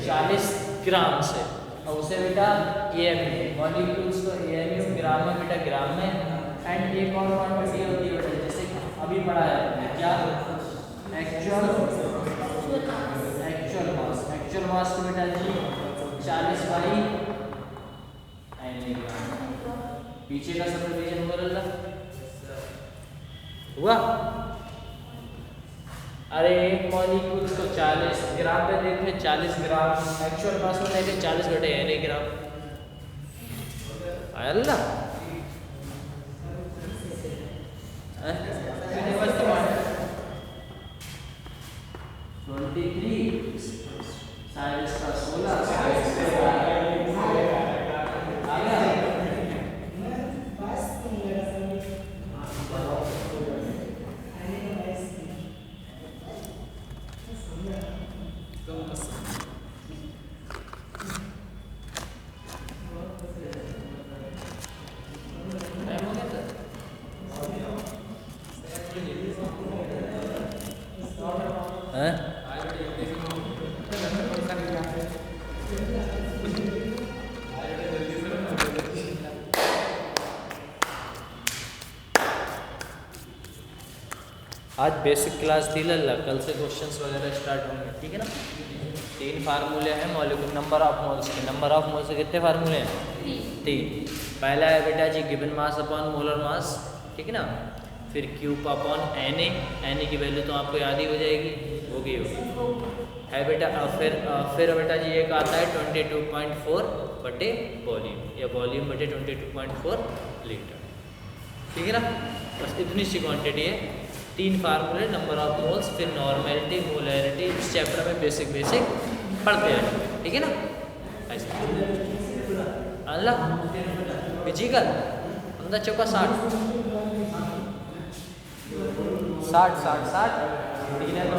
40 ग्राम से, और उसे बेटा AMU, मॉलिक्यूल्स को AMU ग्राम में बेटा ग्राम में। एंड एक और क्वांटिटी होती है बेटा, जैसे अभी पढ़ा है क्या? एक्चुअल मास को बेटा जी 40 बाई पीछे का सब रिवीजन हुआ। अरे एक मॉलिक्यूल को 40 ग्राम पे देखे 40 ग्राम, एक्चुअल मास में देखे 40 बटे NA ग्राम। अल्लाह 23 साइंस का 16 आ गया। आज बेसिक क्लास थी लल्ला, कल से क्वेश्चंस वगैरह स्टार्ट होंगे, ठीक है ना। 3 फार्मूले हैं मॉलिक्यूल नंबर ऑफ मोल्स के। नंबर ऑफ मोल्स के कितने फार्मूले हैं? 3। पहला है बेटा जी given mass upon molar mass, ठीक है ना। फिर क्यूब अपॉन Na की वैल्यू तो आपको याद ही हो जाएगी, होगी है बेटा। फिर बेटा जी एक आता है 22.4 बटे वॉल्यूम, या वॉल्यूम बटे 22.4 लीटर, ठीक है ना। बस इतनी सी क्वांटिटी है। 3 फार्मूले, नंबर ऑफ मोल्स, फिर नॉर्मेलिटी, मोलैरिटी। इस चैप्टर में बेसिक पढ़ते हैं, ठीक है ना। ऐसे अल्लाह फिजिकल 15 चौका 60 60 60 60 3 है तो